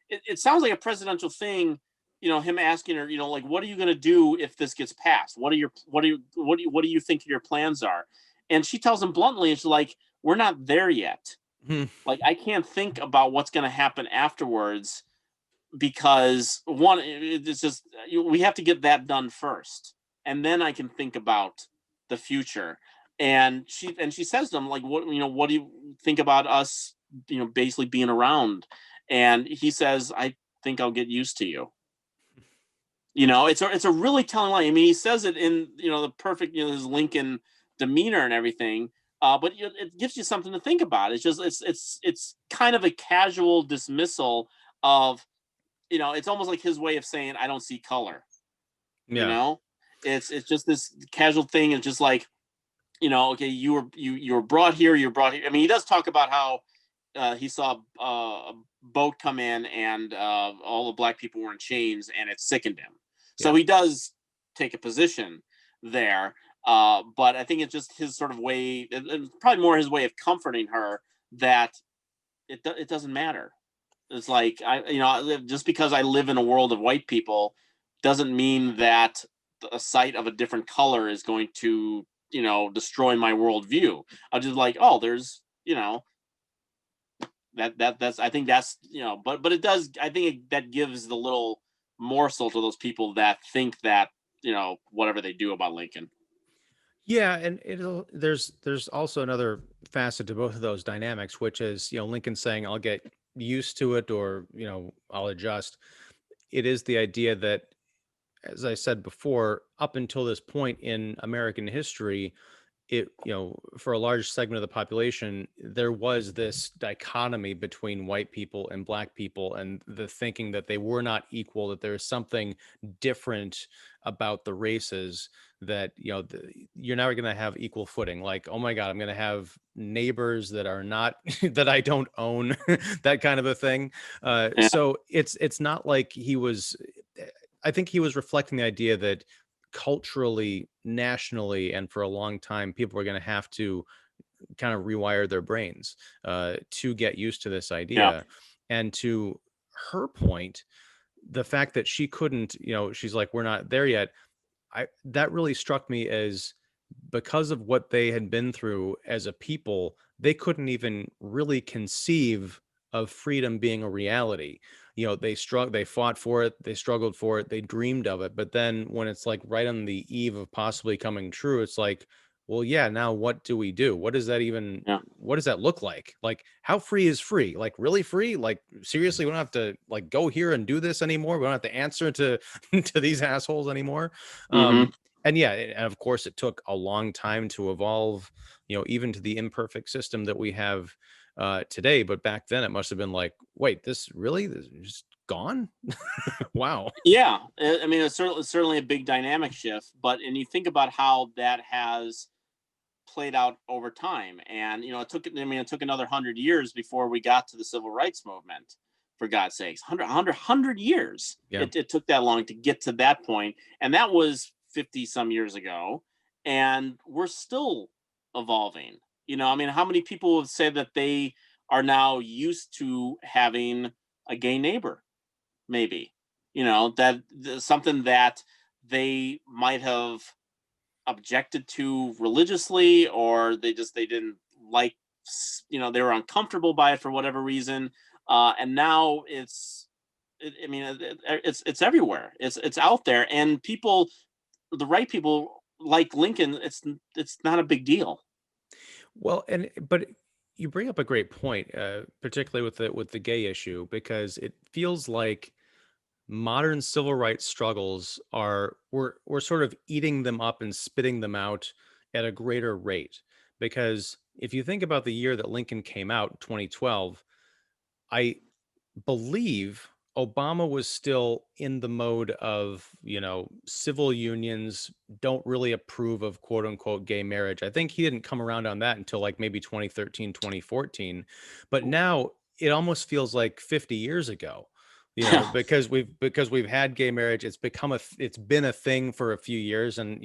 it sounds like a presidential thing. Him asking her, like, what are you going to do if this gets passed? What do you think your plans are? And she tells him bluntly, and she's like, we're not there yet. Hmm. Like, I can't think about what's going to happen afterwards because one, it's just we have to get that done first, and then I can think about the future. And she says to him, like, what do you think about us, basically being around? And he says, I think I'll get used to you. It's a really telling line. I mean, he says it in the perfect, his Lincoln demeanor and everything. But it gives you something to think about. It's just it's kind of a casual dismissal of, it's almost like his way of saying, I don't see color. You Yeah. know, it's just this casual thing. It's just like, okay, you were brought here. You're brought here. I mean, he does talk about how he saw a boat come in, and all the black people were in chains, and it sickened him. So Yeah. he does take a position there. But I think it's just his sort of way, probably more his way of comforting her, that it doesn't matter. It's like, just because I live in a world of white people doesn't mean that a sight of a different color is going to, destroy my worldview. I'm just like, oh, there's, that's I think that's, but it does, I think that gives the little morsel to those people that think that, whatever they do about Lincoln. Yeah, and there's also another facet to both of those dynamics, which is, Lincoln saying, "I'll get used to it," or, "I'll adjust." It is the idea that, as I said before, up until this point in American history, for a large segment of the population, there was this dichotomy between white people and black people, and the thinking that they were not equal, that there's something different about the races, that, you're never going to have equal footing. Like, oh my God, I'm going to have neighbors that are not, that I don't own, that kind of a thing. Yeah, So it's not like he was, I think he was reflecting the idea that culturally, nationally, and for a long time, people are going to have to kind of rewire their brains to get used to this yeah, idea. And to her point, the fact that she couldn't, she's like, we're not there yet. That really struck me as, because of what they had been through as a people, they couldn't even really conceive of freedom being a reality. They fought for it, they struggled for it, they dreamed of it. But then when it's like right on the eve of possibly coming true, it's like, well, yeah, now what do we do? yeah. What does that look like? Like, how free is free? Like, really free? Like, seriously, we don't have to like go here and do this anymore. We don't have to answer to to these assholes anymore. Mm-hmm. And yeah, and of course it took a long time to evolve, even to the imperfect system that we have today. But back then it must have been like, wait, this is just gone. Wow. Yeah, I mean, it's certainly a big dynamic shift, and you think about how that has played out over time, and it took another 100 years before we got to the civil rights movement. For God's sakes, 100 years. Yeah. It took that long to get to that point, and that was 50 some years ago, and we're still evolving. I mean, how many people have said that they are now used to having a gay neighbor? Maybe, that something that they might have objected to religiously, or they didn't like, they were uncomfortable by it for whatever reason, and now I mean, it's everywhere, it's out there, and people, the right people like Lincoln, it's not a big deal. Well, but you bring up a great point, particularly with the gay issue, because it feels like modern civil rights struggles we're sort of eating them up and spitting them out at a greater rate. Because if you think about the year that Lincoln came out, 2012, I believe Obama was still in the mode of, civil unions don't really approve of quote unquote gay marriage. I think he didn't come around on that until like maybe 2013, 2014. But now it almost feels like 50 years ago, Yeah. because we've had gay marriage. It's been a thing for a few years. And,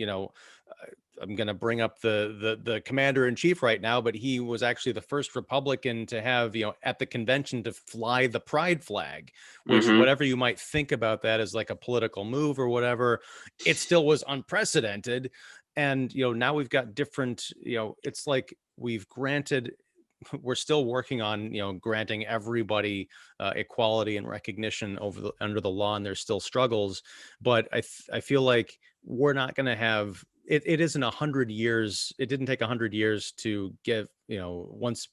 I'm going to bring up the commander in chief right now, but he was actually the first Republican to have, at the convention to fly the pride flag, which whatever you might think about that as like a political move or whatever, it still was unprecedented. And, now we've got different, it's like we're still working on, granting everybody equality and recognition under the law, and there's still struggles. But I feel like we're not going to have it. It isn't 100 years. It didn't take 100 years to give, once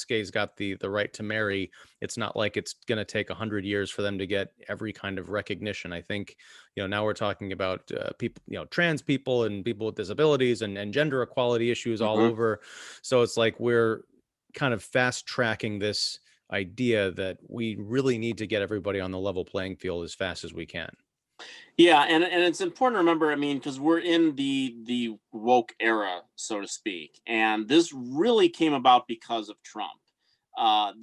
gays got the right to marry, it's not like it's going to take 100 years for them to get every kind of recognition. I think, now we're talking about people, trans people and people with disabilities and gender equality issues all over. So it's like we're kind of fast tracking this idea that we really need to get everybody on the level playing field as fast as we can. Yeah, and it's important to remember, I mean, because we're in the woke era, so to speak, and this really came about because of Trump. A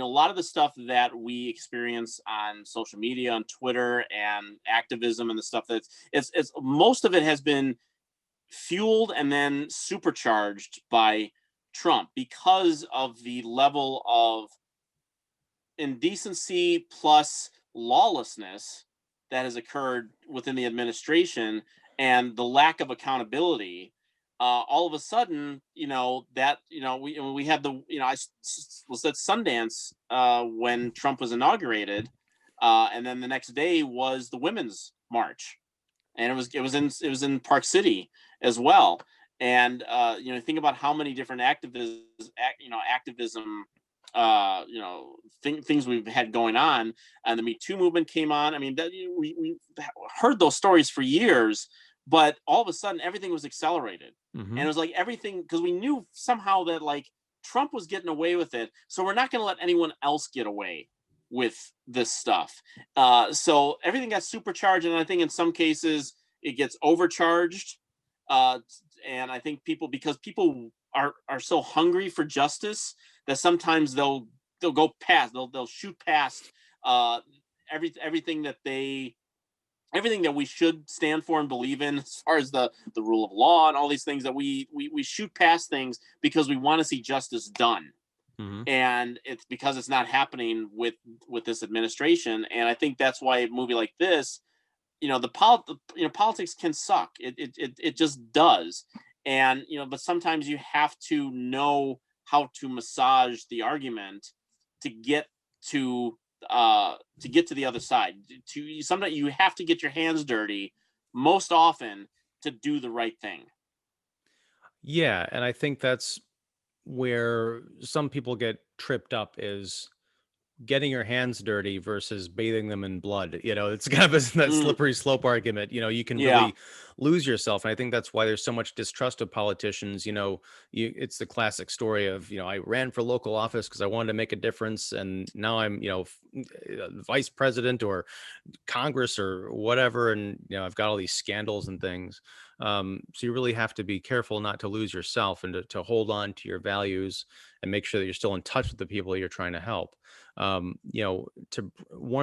lot of the stuff that we experience on social media, on Twitter, and activism, and the stuff it's most of it has been fueled and then supercharged by Trump because of the level of indecency plus lawlessness that has occurred within the administration and the lack of accountability. All of a sudden, we had I was at Sundance when Trump was inaugurated, and then the next day was the Women's March, and it was in Park City as well. And think about how many different activism things we've had going on, and the Me Too movement came on. I mean, we heard those stories for years, but all of a sudden everything was accelerated. And it was like everything, because we knew somehow that like Trump was getting away with it, so we're not going to let anyone else get away with this stuff. So everything got supercharged, and I think in some cases it gets overcharged. And I think because people are so hungry for justice that sometimes they'll go past, they'll shoot past everything that we should stand for and believe in, as far as the rule of law and all these things, that we shoot past things because we want to see justice done. And it's because it's not happening with this administration. And I think that's why a movie like this, politics can suck. It just does. And but sometimes you have to know how to massage the argument to get to the other side. Sometimes you have to get your hands dirty, most often, to do the right thing. Yeah, and I think that's where some people get tripped up, is getting your hands dirty versus bathing them in blood. It's kind of that slippery slope argument. You can really lose yourself. And I think that's why there's so much distrust of politicians. It's the classic story of, I ran for local office because I wanted to make a difference. And now I'm, vice president or Congress or whatever. And, I've got all these scandals and things. So you really have to be careful not to lose yourself, and to hold on to your values and make sure that you're still in touch with the people you're trying to help. One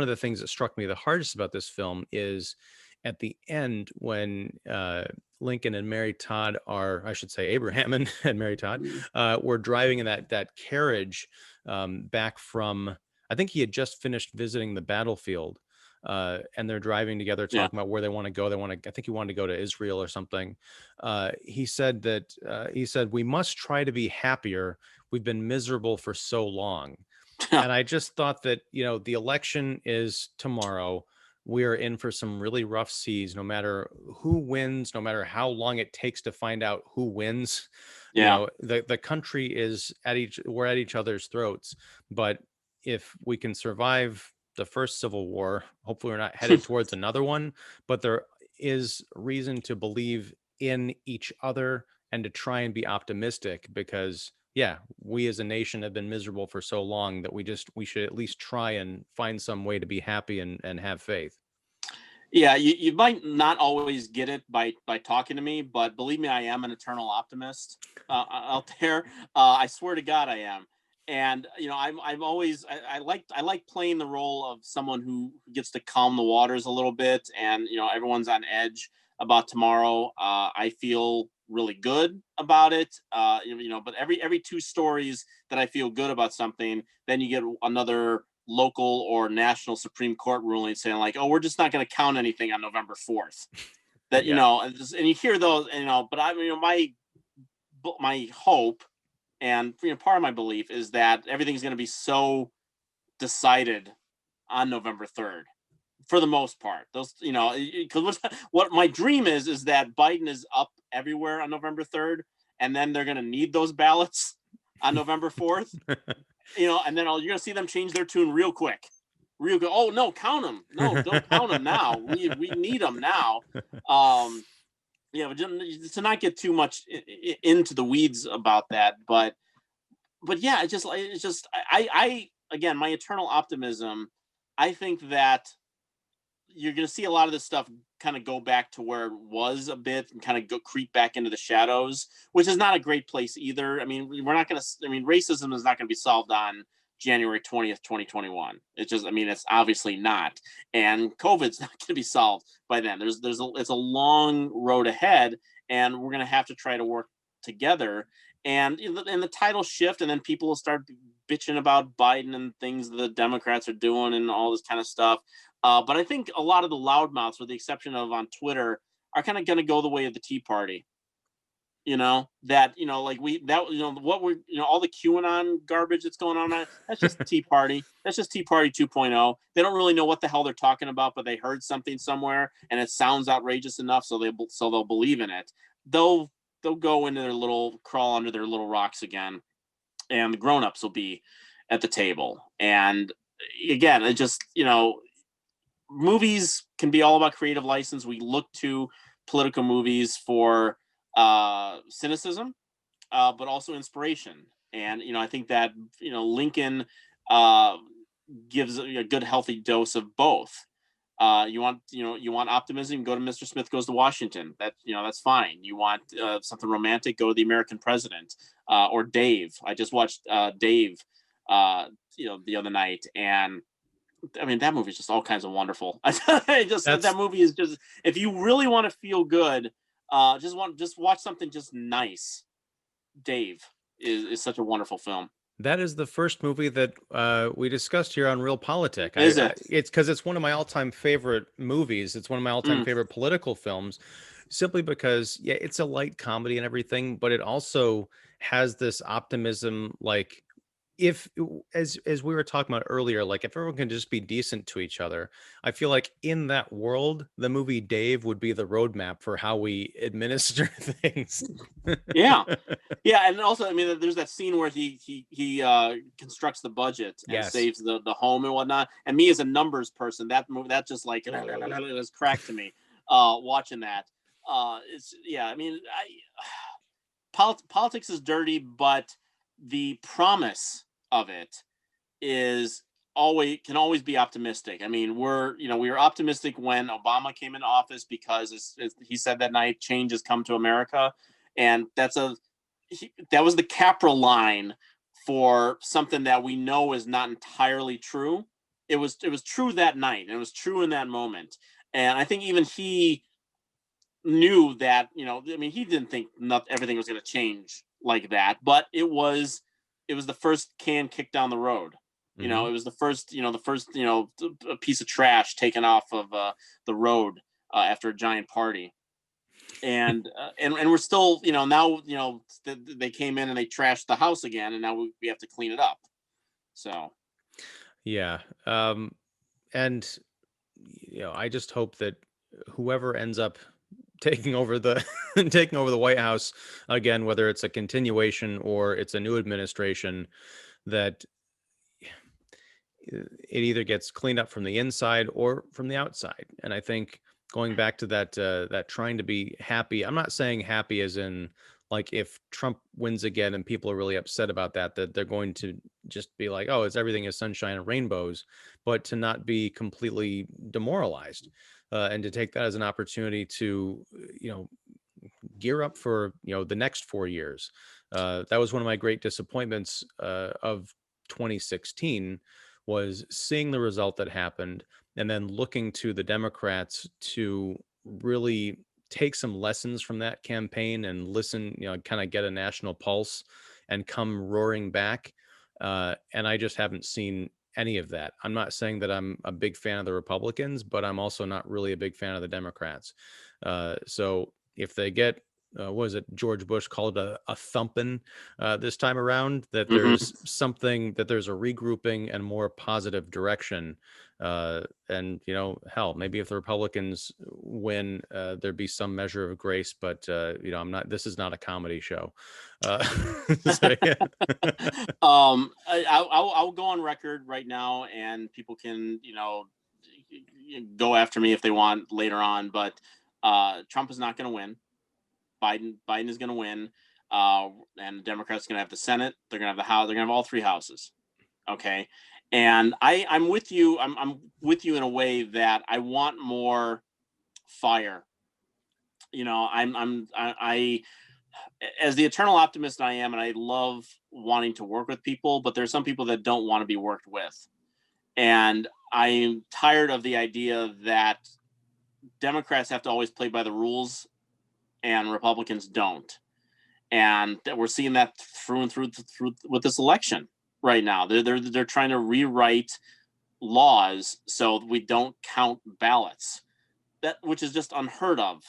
of the things that struck me the hardest about this film is at the end, when Lincoln and Mary Todd I should say Abraham and Mary Todd were driving in that carriage back from, I think he had just finished visiting the battlefield. And they're driving together, talking about where they want to go. I think he wanted to go to Israel or something. He said, we must try to be happier. We've been miserable for so long. And I just thought that, the election is tomorrow. We are in for some really rough seas, no matter who wins, no matter how long it takes to find out who wins. The country is we're at each other's throats. But if we can survive the first Civil War, hopefully we're not headed towards another one, but there is reason to believe in each other and to try and be optimistic, because we as a nation have been miserable for so long that we should at least try and find some way to be happy and have faith. Yeah, you might not always get it by talking to me, but believe me, I am an eternal optimist out there. I swear to God, I am. And I like playing the role of someone who gets to calm the waters a little bit, and everyone's on edge about tomorrow. I feel really good about it. But every two stories that I feel good about something, then you get another local or national Supreme Court ruling saying like, oh, we're just not going to count anything on November 4th. That Yeah. and you hear those, but my hope and part of my belief is that everything's going to be so decided on November 3rd for the most part. Those, because what my dream is that Biden is up everywhere on November 3rd, and then they're going to need those ballots on November 4th, and then you're going to see them change their tune real quick. Real good. Oh no, count them. No, don't count them now. We need them now. But to not get too much into the weeds about that, but yeah, it's just I again, my eternal optimism. I think that you're going to see a lot of this stuff kind of go back to where it was a bit and kind of go creep back into the shadows, which is not a great place either. I mean, we're not going to. I mean, racism is not going to be solved on January 20th, 2021. It's just, I mean, it's obviously not, and COVID's not going to be solved by then. It's a long road ahead, and we're going to have to try to work together. And the title shift, and then people will start bitching about Biden and things the Democrats are doing and all this kind of stuff. But I think a lot of the loudmouths, with the exception of on Twitter, are kind of going to go the way of the Tea Party. Like all the QAnon garbage that's going on. That's just Tea Party. That's just Tea Party 2.0. They don't really know what the hell they're talking about, but they heard something somewhere and it sounds outrageous enough, so they'll believe in it. They'll go into their little crawl under their little rocks again, and the grown-ups will be at the table. And again, it just movies can be all about creative license. We look to political movies for cynicism, but also inspiration. And I think that Lincoln uh, gives a good healthy dose of both. You want optimism, go to Mr. Smith Goes to Washington. That's fine. You want something romantic, go to The American President, or Dave. I just watched Dave the other night, and I mean, that movie is just all kinds of wonderful. That movie is just, if you really want to feel good, just watch something just nice. Dave is such a wonderful film. That is the first movie that we discussed here on Reelpolitik. Is it? It's because it's one of my all-time favorite movies. It's one of my all-time Mm. favorite political films, simply because, yeah, it's a light comedy and everything, but it also has this optimism, like, if as we were talking about earlier, like if everyone can just be decent to each other, I feel like in that world, the movie Dave would be the roadmap for how we administer things. Yeah. Yeah, and also, I mean, there's that scene where he constructs the budget and Yes. saves the home and whatnot. And me as a numbers person, that movie, that just like it was cracked to me watching that. It's yeah, I mean, politics is dirty, but the promise of it is can always be optimistic. I mean, we were optimistic when Obama came into office because, as he said that night, change has come to America, and that was the Capra line for something that we know is not entirely true. It was true that night, and it was true in that moment. And I think even he knew that, I mean, he didn't think everything was going to change like that, but it was the first can kicked down the road. Mhm. It was the first a piece of trash taken off of the road after a giant party. And we're still, now, they came in and they trashed the house again, and now we have to clean it up. So Yeah. And I just hope that whoever ends up taking over the taking over the White House again, whether it's a continuation or it's a new administration, that it either gets cleaned up from the inside or from the outside. And I think going back to that trying to be happy, I'm not saying happy as in like if Trump wins again and people are really upset about that they're going to just be like, oh, it's everything is sunshine and rainbows, but to not be completely demoralized, and to take that as an opportunity to gear up for the next 4 years, That was one of my great disappointments of 2016, was seeing the result that happened and then looking to the Democrats to really take some lessons from that campaign and listen, kind of get a national pulse and come roaring back. And I just haven't seen any of that. I'm not saying that I'm a big fan of the Republicans, but I'm also not really a big fan of the Democrats. So if they get, what was it, George Bush called a thumping this time around, that Mhm. there's something, that there's a regrouping and more positive direction. And, hell, maybe if the Republicans win, there'd be some measure of grace, but, this is not a comedy show. So, yeah. I'll go on record right now, and people can, go after me if they want later on. But Trump is not going to win. Biden is going to win, and the Democrats are going to have the Senate. They're going to have the House. They're going to have all three houses. Okay, and I'm with you. I'm with you in a way that I want more fire. I as the eternal optimist I am, and I love wanting to work with people, but there's some people that don't want to be worked with. And I'm tired of the idea that Democrats have to always play by the rules and Republicans don't. And we're seeing that through and through with this election right now. They're trying to rewrite laws so we don't count ballots. Which is just unheard of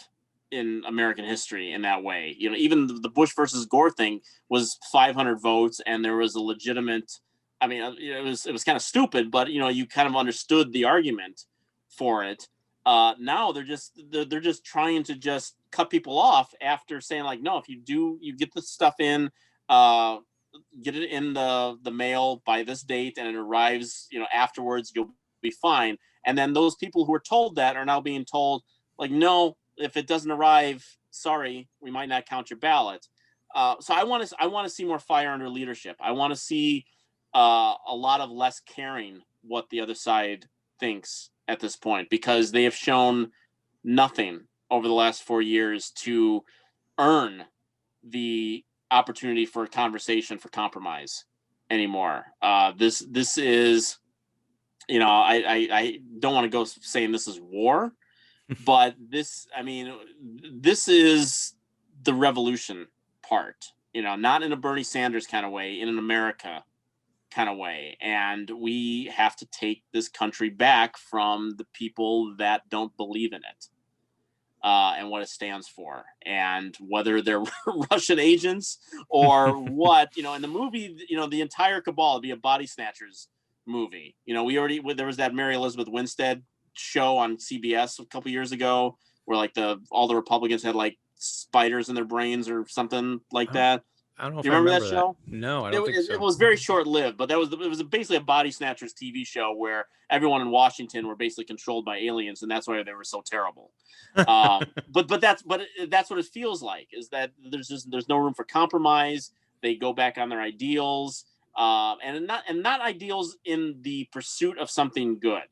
in American history in that way. Even the Bush versus Gore thing was 500 votes, and there was a legitimate. I mean, it was kind of stupid, but you kind of understood the argument for it. Now they're just trying to just cut people off after saying, like, no, if you get the stuff in, get it in the mail by this date, and it arrives afterwards, you'll be fine. And then those people who are told that are now being told, like, no, if it doesn't arrive, sorry, we might not count your ballot. So I want to see more fire under leadership. I want to see a lot of less caring what the other side thinks at this point, because they have shown nothing over the last 4 years to earn the opportunity for conversation, for compromise anymore. This is, I don't want to go saying this is war, but this is the revolution part, not in a Bernie Sanders kind of way, in an America kind of way. And we have to take this country back from the people that don't believe in it. And what it stands for, and whether they're Russian agents or what. In the movie, the entire cabal would be a body snatchers movie. There was that Mary Elizabeth Winstead show on CBS a couple years ago where like all the Republicans had like spiders in their brains or something like that. I don't know if You I remember remember that show? No, I don't think so. It was very short lived, but it was basically a body snatchers TV show where everyone in Washington were basically controlled by aliens, and that's why they were so terrible. But that's what it feels like, is that there's no room for compromise. They go back on their ideals, and not ideals in the pursuit of something good.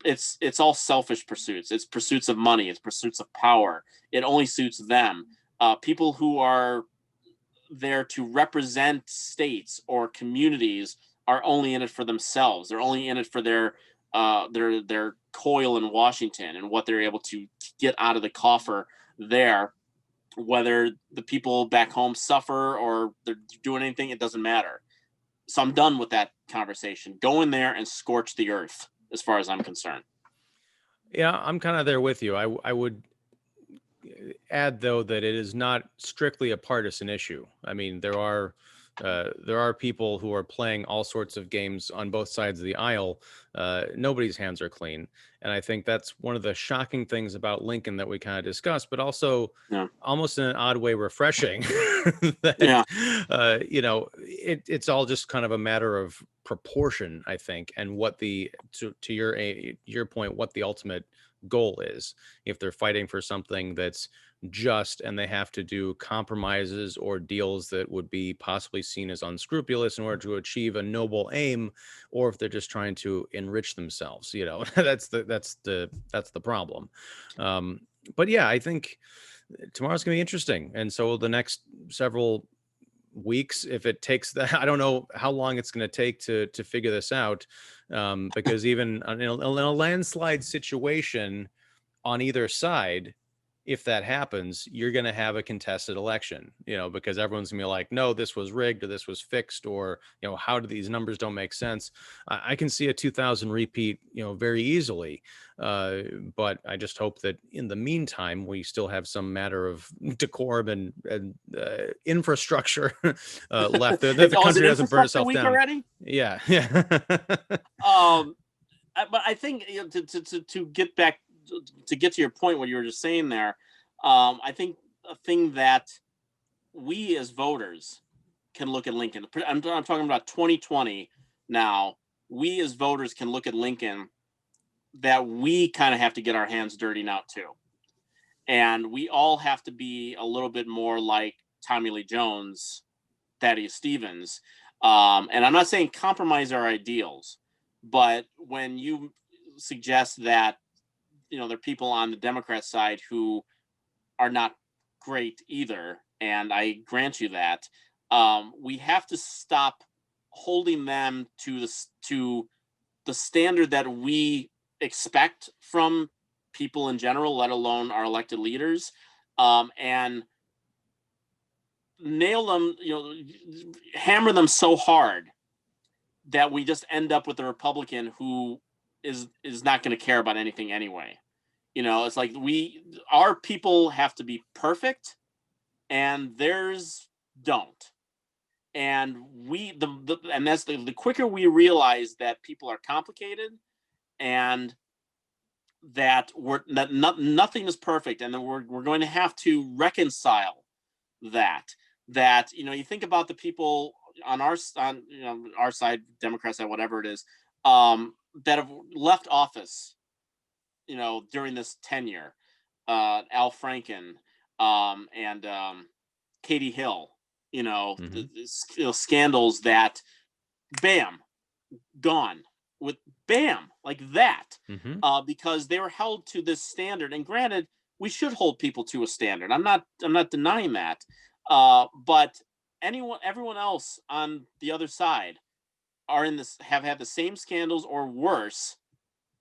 It's all selfish pursuits. It's pursuits of money. It's pursuits of power. It only suits them. People who are there to represent states or communities are only in it for themselves. They're only in it for their coil in Washington and what they're able to get out of the coffer there. Whether the people back home suffer or they're doing anything, it doesn't matter. So I'm done with that conversation. Go in there and scorch the earth, as far as I'm concerned. Yeah, I'm kind of there with you. I would add, though, that it is not strictly a partisan issue. I mean, there are people who are playing all sorts of games on both sides of the aisle. Nobody's hands are clean, and I think that's one of the shocking things about Lincoln that we kind of discussed, but also almost in an odd way refreshing. That, it's all just kind of a matter of proportion, I think, and what to your point, what the ultimate goal is. If they're fighting for something that's just, and they have to do compromises or deals that would be possibly seen as unscrupulous in order to achieve a noble aim, or if they're just trying to enrich themselves, that's the problem. But yeah, I think tomorrow's gonna be interesting, and so the next several weeks. If it takes that, I don't know how long it's going to take to figure this out, because even in a landslide situation on either side, if that happens, you're going to have a contested election, because everyone's gonna be like, no, this was rigged, or this was fixed, or, how do these numbers don't make sense? I can see a 2000 repeat, very easily. But I just hope that in the meantime, we still have some matter of decorum and infrastructure left, that the Is it country doesn't burn infrastructure itself week down. already? Yeah. Yeah. But I think, to get back to your point, what you were just saying there, I think a thing that we as voters can look at Lincoln. I'm talking about 2020 now. We as voters can look at Lincoln, that we kind of have to get our hands dirty now too, and we all have to be a little bit more like Tommy Lee Jones, Thaddeus Stevens. And I'm not saying compromise our ideals, but when you suggest that, there are people on the Democrat side who are not great either, and I grant you that, we have to stop holding them to the standard that we expect from people in general, let alone our elected leaders, and nail them, hammer them so hard that we just end up with a Republican who is not going to care about anything anyway. It's like our people have to be perfect, and theirs don't. And that's the quicker we realize that people are complicated, and that nothing is perfect, and then we're going to have to reconcile that. You think about the people on our side, Democrat side, whatever it is, that have left office, during this tenure, Al Franken, and Katie Hill, scandals that, bam, gone with, bam, like that, because they were held to this standard. And granted, we should hold people to a standard. I'm not denying that. But everyone else on the other side have had the same scandals or worse,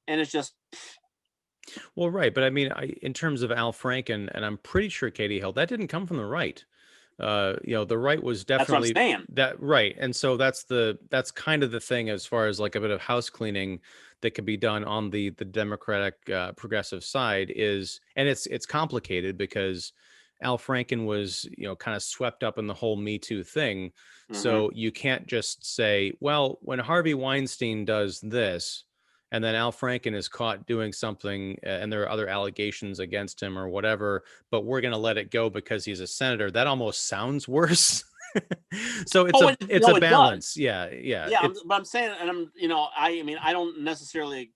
and it's just. Well, right, but I mean, in terms of Al Franken, and I'm pretty sure Katie Hill, that didn't come from the right. The right was definitely That's what I'm saying. that, right, and so that's kind of the thing, as far as like a bit of house cleaning that could be done on the Democratic progressive side is, and it's complicated because Al Franken was, kind of swept up in the whole Me Too thing. So you can't just say, well, when Harvey Weinstein does this, and then Al Franken is caught doing something, and there are other allegations against him or whatever, but we're going to let it go because he's a senator. That almost sounds worse. So it's a balance. Does. Yeah. But I'm saying, and I don't necessarily,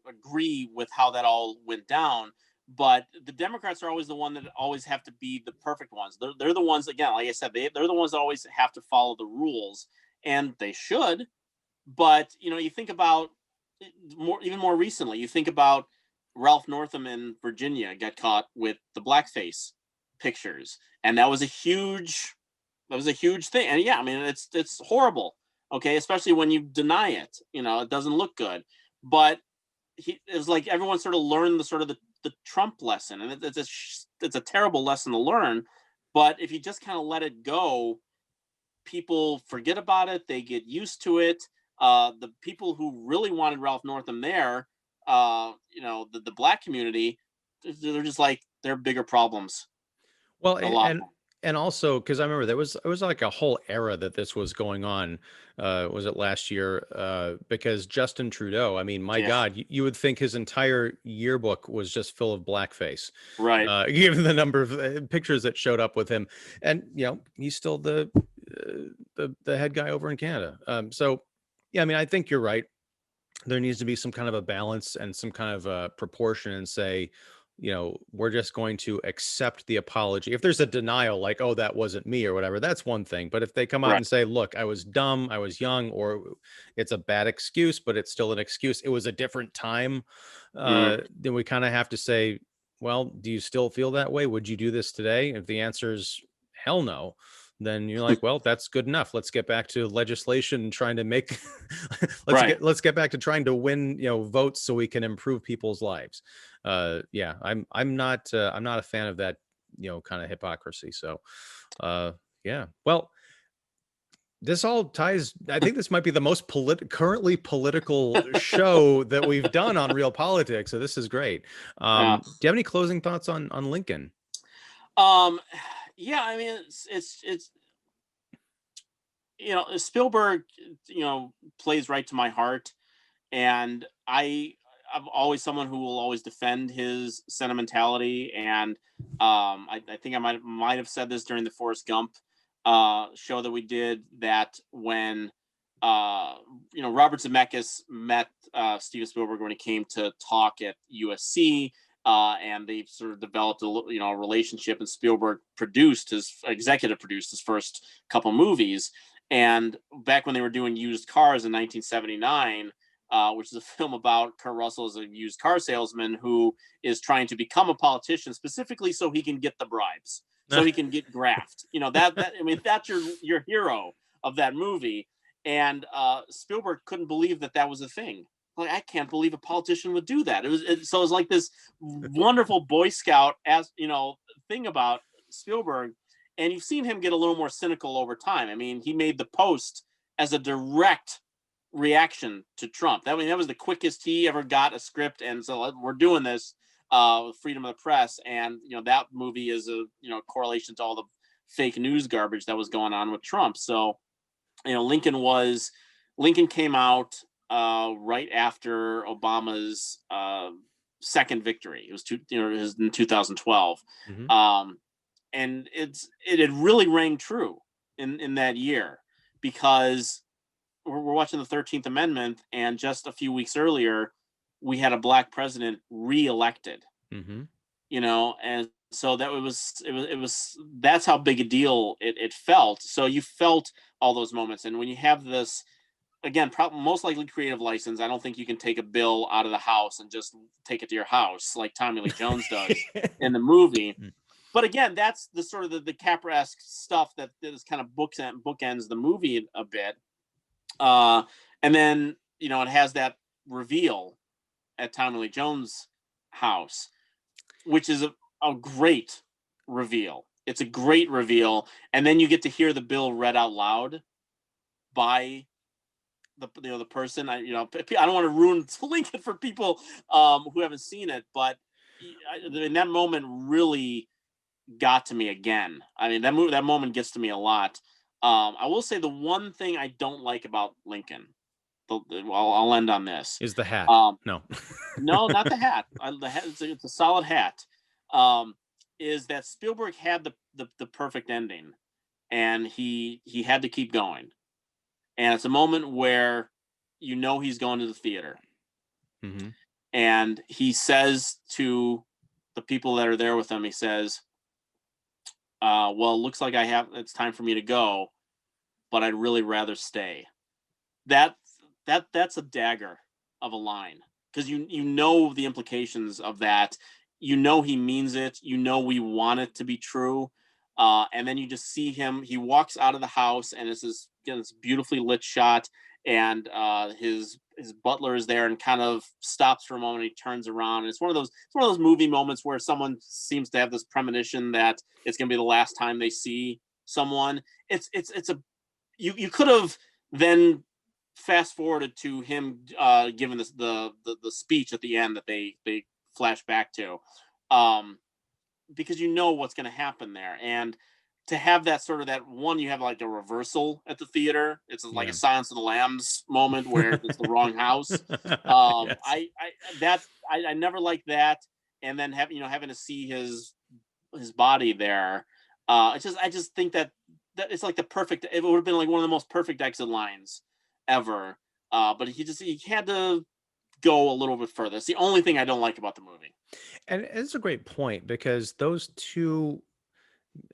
agree with how that all went down, but the Democrats are always the one that always have to be the perfect ones. They're the ones, again, like I said, they're the ones that always have to follow the rules, and they should. But, you think about even more recently, you think about Ralph Northam in Virginia got caught with the blackface pictures, and that was a huge thing. And yeah, I mean, it's horrible. Okay, especially when you deny it, it doesn't look good. But it was like everyone sort of learned the Trump lesson, and it's a terrible lesson to learn. But if you just kind of let it go, people forget about it. They get used to it. The people who really wanted Ralph Northam there, the black community, they're just like, they're bigger problems. Well, A lot. and also, because I remember it was like a whole era that this was going on. Was it last year? Because Justin Trudeau, I mean, my God, you would think his entire yearbook was just full of blackface, right? Given the number of pictures that showed up with him, and he's still the head guy over in Canada. So yeah, I mean, I think you're right. There needs to be some kind of a balance and some kind of a proportion, and say, we're just going to accept the apology. If there's a denial, like, oh, that wasn't me or whatever, that's one thing. But if they come out and say, look, I was dumb, I was young, or it's a bad excuse, but it's still an excuse, it was a different time, then we kind of have to say, well, do you still feel that way? Would you do this today? If the answer is hell no, then you're like, well, that's good enough. Let's get back to legislation and trying to make Right. let's get back to trying to win, votes so we can improve people's lives. Yeah, I'm not a fan of that, kind of hypocrisy. So yeah. Well, this all ties. I think this might be the most currently political show that we've done on Real Politics. So this is great. Yeah. Do you have any closing thoughts on Lincoln? Um, yeah, I mean, it's Spielberg, plays right to my heart, and I'm always someone who will always defend his sentimentality, and I think I might have said this during the Forrest Gump show that we did, that when Robert Zemeckis met Steven Spielberg when he came to talk at USC, and they sort of developed a relationship, and Spielberg executive produced his first couple movies. And back when they were doing Used Cars in 1979, which is a film about Kurt Russell as a used car salesman who is trying to become a politician specifically so he can get the bribes, so he can get graft. I mean, that's your hero of that movie. And Spielberg couldn't believe that was a thing. Like, I can't believe a politician would do that. So it was like this wonderful Boy Scout thing about Spielberg. And you've seen him get a little more cynical over time. I mean, he made The Post as a direct reaction to Trump. That was the quickest he ever got a script, and so we're doing this with freedom of the press. And that movie is a correlation to all the fake news garbage that was going on with Trump. So Lincoln came out right after Obama's second victory. It was in 2012. Mm-hmm. And it had really rang true in that year, because we're watching the 13th Amendment, and just a few weeks earlier, we had a black president reelected. Mm-hmm. And so that's how big a deal it felt. So you felt all those moments, and when you have this, again, most likely creative license, I don't think you can take a bill out of the House and just take it to your house like Tommy Lee Jones does in the movie. But again, that's the sort of the Capra-esque stuff that is kind of bookends the movie a bit. And then it has that reveal at Tommy Lee Jones' house, which is a great reveal. It's a great reveal, and then you get to hear the bill read out loud by the person. I don't want to ruin Lincoln for people who haven't seen it, but in that moment really got to me again. I mean, that moment gets to me a lot. I will say the one thing I don't like about Lincoln, I'll end on this. Is the hat? No. No, not the hat. The hat, it's a solid hat. Is that Spielberg had the perfect ending, and he had to keep going. And it's a moment where he's going to the theater. Mm-hmm. And he says to the people that are there with him, he says, well, it looks like it's time for me to go, but I'd really rather stay. That's a dagger of a line, because the implications of that. He means it. We want it to be true. And then you just see him. He walks out of the house, and it's this beautifully lit shot, and his butler is there and kind of stops for a moment. He turns around, and it's one of those movie moments where someone seems to have this premonition that it's going to be the last time they see someone. You could have then fast forwarded to him giving the speech at the end that they flash back to, because what's going to happen there. And to have that sort of that one, you have like a reversal at the theater. It's like a Silence of the Lambs moment where it's the wrong house. Yes. I never liked that. And then having to see his body there. I just think that it's like the perfect. It would have been like one of the most perfect exit lines ever. But he had to go a little bit further. It's the only thing I don't like about the movie. And it's a great point, because those two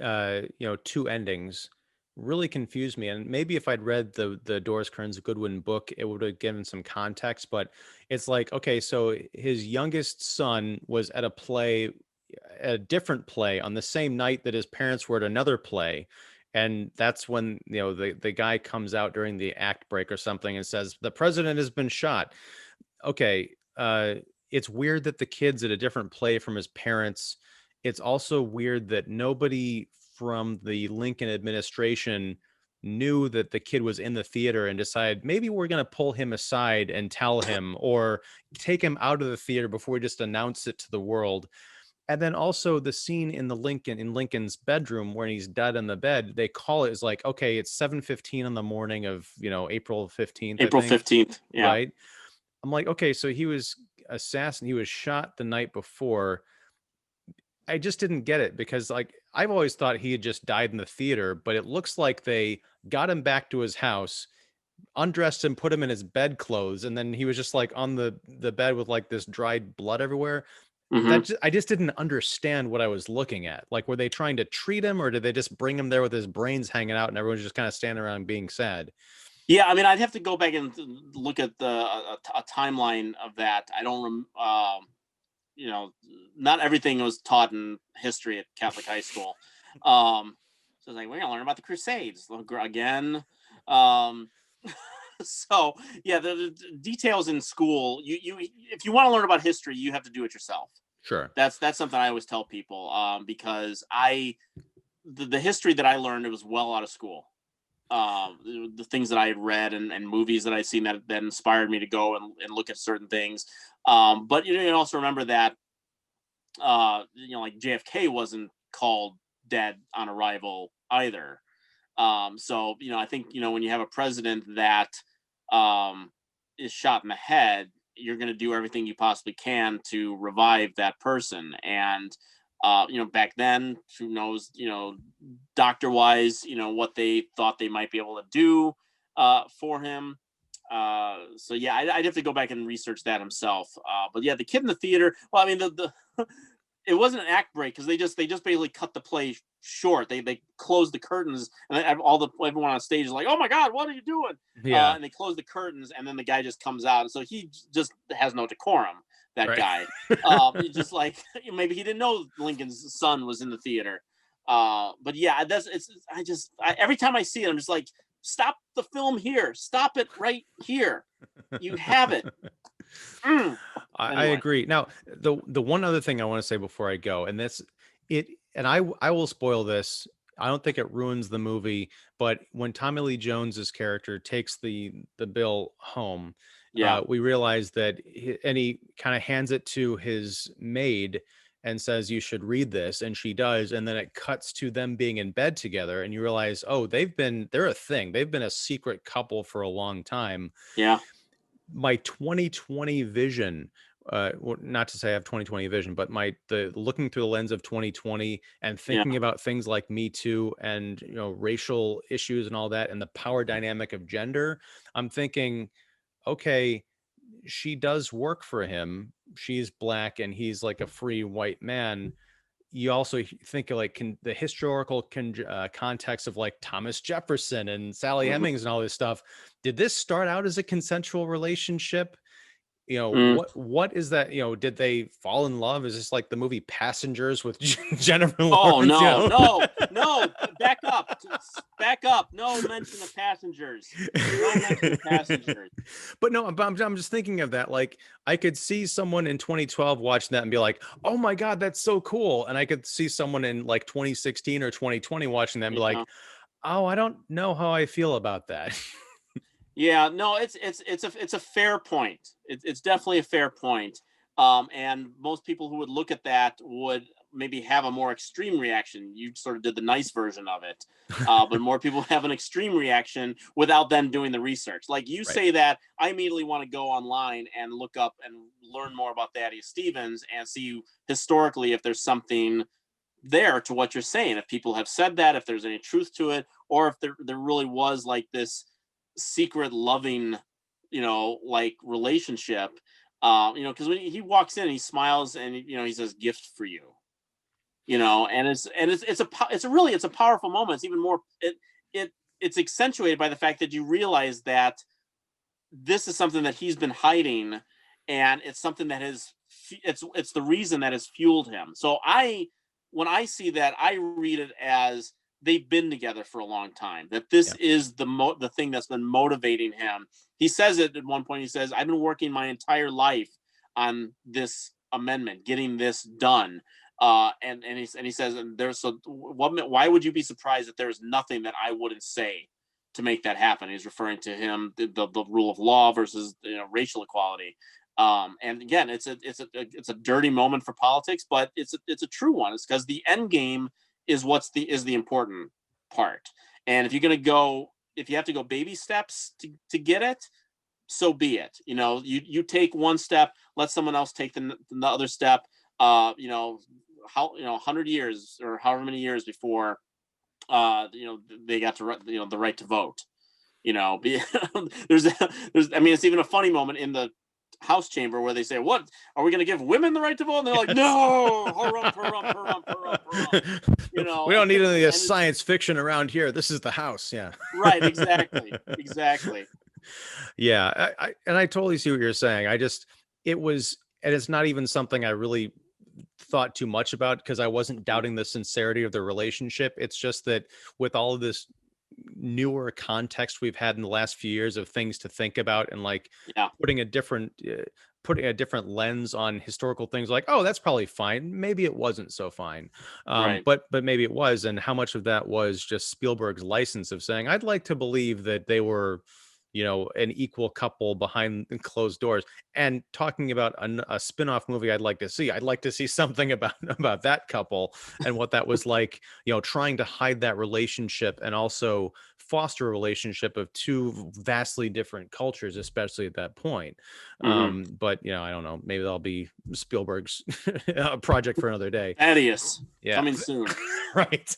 endings really confused me. And maybe if I'd read the Doris Kearns Goodwin book, it would have given some context. But it's like, okay, so his youngest son was at a different play on the same night that his parents were at another play, And that's when, the guy comes out during the act break or something and says, the president has been shot. Okay. It's weird that the kid's at a different play from his parents. It's also weird that nobody from the Lincoln administration knew that the kid was in the theater and decided maybe we're going to pull him aside and tell him, or take him out of the theater before we just announce it to the world. And then also the scene in Lincoln's bedroom where he's dead in the bed, they call it is like, okay, it's 7:15 in the morning of, April 15th, I April think. 15th. Yeah. Right. I'm like, okay, so he was he was shot the night before. I just didn't get it, because like I've always thought he had just died in the theater, but it looks like they got him back to his house, undressed him, put him in his bed clothes, and then he was just like on the bed with like this dried blood everywhere. Hmm. I just didn't understand what I was looking at. Like, were they trying to treat him, or did they just bring him there with his brains hanging out and everyone's just kind of standing around being sad? Yeah, I mean, I'd have to go back and look at a timeline of that. I don't you know, not everything was taught in history at Catholic high school. So it's like, we're gonna learn about the Crusades again. Um, so yeah, the details in school. You if you want to learn about history, you have to do it yourself. Sure. That's something I always tell people, because the history that I learned, it was well out of school. The things that I had read and movies that I'd seen that inspired me to go and look at certain things. But you also remember that like JFK wasn't called dead on arrival either. So I think when you have a president that is shot in the head, you're going to do everything you possibly can to revive that person. And back then, who knows, doctor wise, what they thought they might be able to do for him. So yeah, I'd have to go back and research that himself. But yeah, the kid in the theater. Well, I mean, the it wasn't an act break, because they just basically cut the play short. They closed the curtains, and everyone on stage is like, "Oh my God, what are you doing?" Yeah. And they close the curtains, and then the guy just comes out, and so he just has no decorum. That Right. guy, he just like maybe he didn't know Lincoln's son was in the theater. But yeah, every time I see it, I'm just like, stop the film here, stop it right here. You have it. I Anyway, agree. Now, the one other thing I want to say before I go, and I will spoil this. I don't think it ruins the movie, but when Tommy Lee Jones's character takes the bill home, yeah, we realize that he kind of hands it to his maid and says, "You should read this," and she does, and then it cuts to them being in bed together, and you realize, oh, they're a thing. They've been a secret couple for a long time. yeah. My 2020 vision, well, not to say I have 2020 vision, but the looking through the lens of 2020 and Yeah. thinking about things like Me Too and racial issues and all that, and the power dynamic of gender, I'm thinking, okay, she does work for him. She's black and he's like a free white man. You also think of like the historical context of like Thomas Jefferson and Sally Mhm. Hemings and all this stuff. Did this start out as a consensual relationship? Mm. What is that? Did they fall in love? Is this like the movie Passengers with Jennifer Oh Lawrence? no, no, no! Back up, back up! No mention of passengers. No mention of passengers. But no, I'm just thinking of that. Like, I could see someone in 2012 watching that and be like, "Oh my God, that's so cool!" And I could see someone in like 2016 or 2020 watching that and be Yeah. like, "Oh, I don't know how I feel about that." Yeah, no, it's a fair point. It's definitely a fair point. And most people who would look at that would maybe have a more extreme reaction. You sort of did the nice version of it, but more people have an extreme reaction without then doing the research. Like you Right. say that, I immediately want to go online and look up and learn more about Thaddeus Stevens and see historically if there's something there to what you're saying. If people have said that, if there's any truth to it, or if there really was like this secret loving, like relationship. Because when he walks in, he smiles and he says, "Gift for you." And it's a powerful moment. It's even more it's accentuated by the fact that you realize that this is something that he's been hiding, and it's something that it's the reason that has fueled him. So when I see that, I read it as they've been together for a long time, that this is the thing that's been motivating him. He says it at one point. He says, I've been working my entire life on this amendment, getting this done. And he says, and there's so why would you be surprised that there's nothing that I wouldn't say to make that happen? He's referring to him, the rule of law versus, you know, racial equality. And again, it's a dirty moment for politics, but it's a true one. It's because the end game is the important part. And if you're gonna go, if you have to go baby steps to get it, so be it. You know, you take one step, let someone else take the other step. You know, 100 years or however many years before, you know, they got to, you know, the right to vote. You know, there's I mean, it's even a funny moment in the House chamber where they say, "What are we going to give women the right to vote?" And they're like, "No, harum, harum, harum, harum, harum." You know, we don't need any science fiction around here. This is the House. Yeah. Right. Exactly. Exactly. Yeah. And I totally see what you're saying. It was, and it's not even something I really thought too much about because I wasn't doubting the sincerity of the relationship. It's just that with all of this newer context we've had in the last few years of things to think about, and like putting a different lens on historical things, like, oh, that's probably fine, maybe it wasn't so fine, Right. but maybe it was. And how much of that was just Spielberg's license of saying, I'd like to believe that they were, you know, an equal couple behind closed doors. And talking about a spin-off movie I'd like to see something about that couple and what that was like, you know, trying to hide that relationship and also foster a relationship of two vastly different cultures, especially at that point. But, you know, I don't know, maybe that'll be Spielberg's project for another day. Thaddeus, coming soon. Right.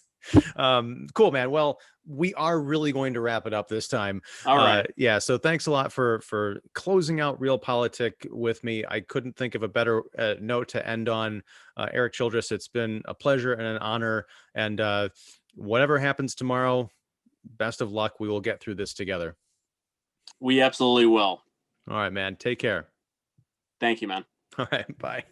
Cool, man. Well, we are really going to wrap it up this time. All right. Yeah. So thanks a lot for closing out Reelpolitik with me. I couldn't think of a better note to end on. Erik Childress, it's been a pleasure and an honor. And whatever happens tomorrow, best of luck. We will get through this together. We absolutely will. All right, man. Take care. Thank you, man. All right. Bye.